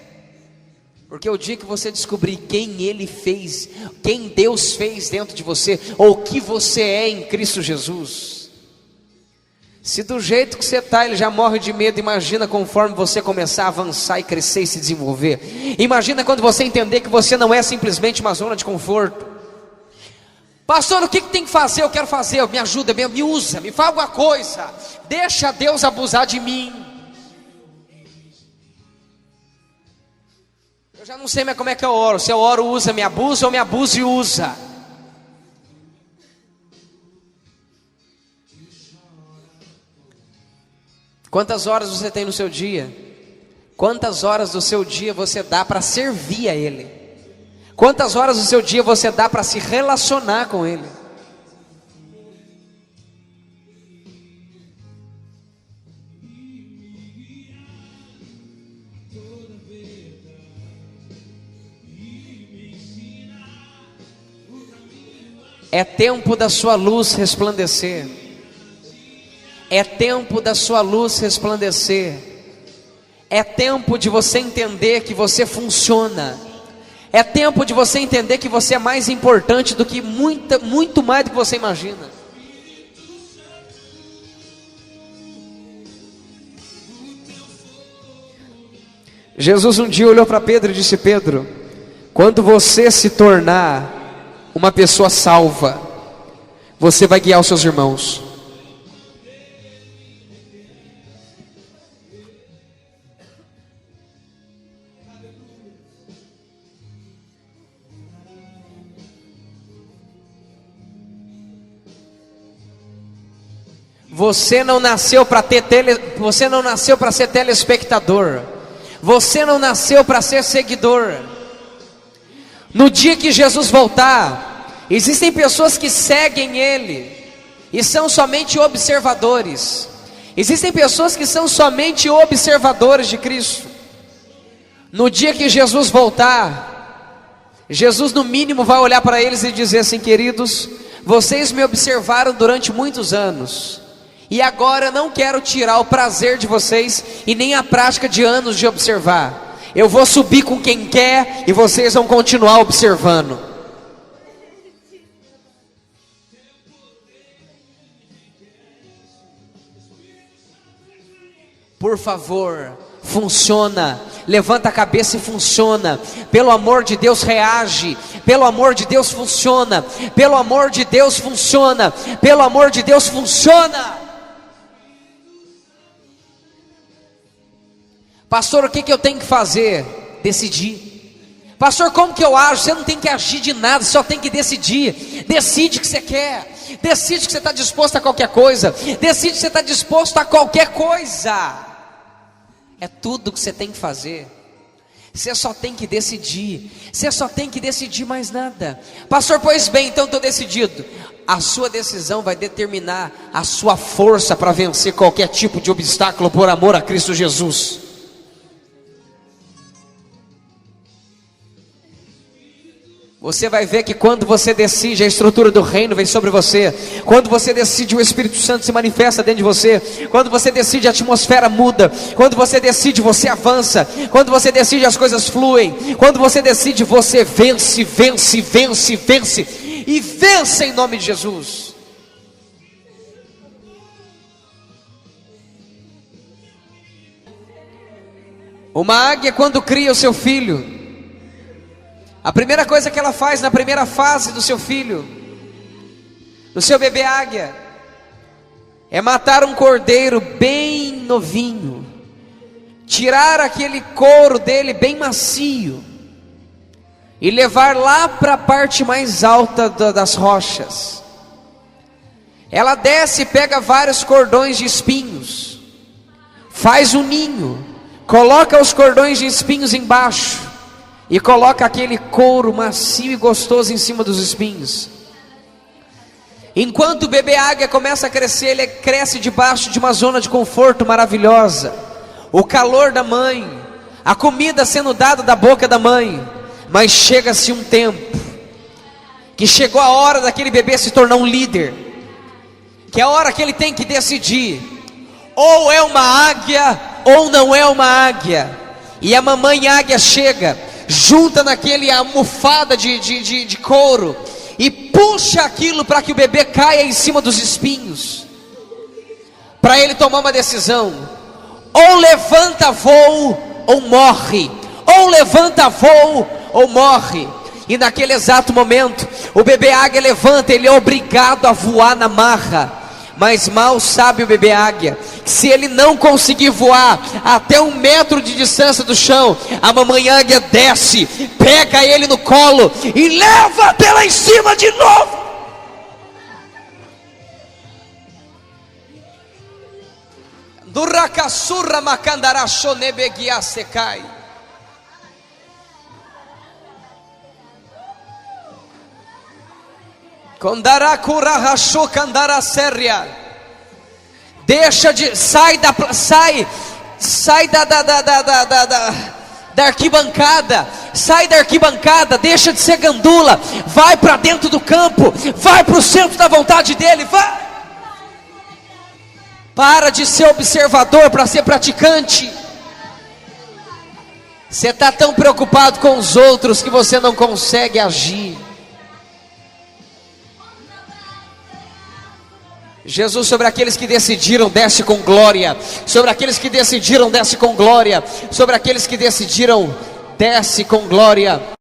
Porque o dia que você descobrir quem Ele fez, quem Deus fez dentro de você, ou o que você é em Cristo Jesus, Se do jeito que você está ele já morre de medo, imagina conforme você começar a avançar e crescer e se desenvolver. Imagina quando você entender que você não é simplesmente uma zona de conforto. Pastor, o que tem que fazer? Eu quero fazer, me ajuda, me usa, me fala alguma coisa. Deixa Deus abusar de mim. Eu já não sei mais como é que eu oro. Se eu oro, usa, me abusa, ou me abusa e usa. Quantas horas você tem no seu dia? Quantas horas do seu dia você dá para servir a Ele? Quantas horas do seu dia você dá para se relacionar com Ele? É tempo da sua luz resplandecer. É tempo da sua luz resplandecer. É tempo de você entender que você funciona. É tempo de você entender que você é mais importante do que muito mais do que você imagina. Jesus um dia olhou para Pedro e disse: Pedro, quando você se tornar uma pessoa salva, você vai guiar os seus irmãos. Você não nasceu para você não nasceu para ser telespectador. Você não nasceu para ser seguidor. No dia que Jesus voltar, existem pessoas que seguem Ele e são somente observadores. Existem pessoas que são somente observadores de Cristo. No dia que Jesus voltar, Jesus no mínimo vai olhar para eles e dizer assim: queridos, vocês me observaram durante muitos anos, e agora eu não quero tirar o prazer de vocês e nem a prática de anos de observar. Eu vou subir com quem quer e vocês vão continuar observando. Por favor, funciona. Levanta a cabeça e funciona. Pelo amor de Deus, reage. Pelo amor de Deus, funciona. Pelo amor de Deus, funciona. Pelo amor de Deus, funciona. Pastor, o que eu tenho que fazer? Decidir. Pastor, como que eu ajo? Você não tem que agir de nada, só tem que decidir. Decide o que você quer. Decide que você está disposto a qualquer coisa. Decide que você está disposto a qualquer coisa. É tudo que você tem que fazer. Você só tem que decidir. Você só tem que decidir, mais nada. Pastor, pois bem, então estou decidido. A sua decisão vai determinar a sua força para vencer qualquer tipo de obstáculo por amor a Cristo Jesus. Você vai ver que quando você decide, a estrutura do reino vem sobre você. Quando você decide, o Espírito Santo se manifesta dentro de você. Quando você decide, a atmosfera muda. Quando você decide, você avança. Quando você decide, as coisas fluem. Quando você decide, você vence, vence, vence, vence. E vence em nome de Jesus. Uma águia, quando cria o seu filho, a primeira coisa que ela faz na primeira fase do seu filho, do seu bebê águia, é matar um cordeiro bem novinho, tirar aquele couro dele bem macio e levar lá para a parte mais alta das rochas. Ela desce e pega vários cordões de espinhos, faz um ninho, coloca os cordões de espinhos embaixo e coloca aquele couro macio e gostoso em cima dos espinhos. Enquanto o bebê águia começa a crescer, ele cresce debaixo de uma zona de conforto maravilhosa. O calor da mãe, a comida sendo dada da boca da mãe. Mas chega-se um tempo que chegou a hora daquele bebê se tornar um líder, que é a hora que ele tem que decidir: ou é uma águia ou não é uma águia. E a mamãe águia chega, junta naquele almofada de couro e puxa aquilo para que o bebê caia em cima dos espinhos. para ele tomar uma decisão: ou levanta voo ou morre, ou levanta voo ou morre. E naquele exato momento, o bebê águia levanta, ele é obrigado a voar na marra. Mas mal sabe o bebê águia, que se ele não conseguir voar até 1 metro de distância do chão, a mamãe águia desce, pega ele no colo e leva até lá em cima de novo. Duracassurra macandará shonebeguia secai. Deixa de, sai da arquibancada, sai da arquibancada, deixa de ser gandula, vai para dentro do campo, vai para o centro da vontade dele, vai. Para de ser observador para ser praticante. Você está tão preocupado com os outros que você não consegue agir. Jesus, sobre aqueles que decidiram, desce com glória. Sobre aqueles que decidiram, desce com glória. Sobre aqueles que decidiram, desce com glória.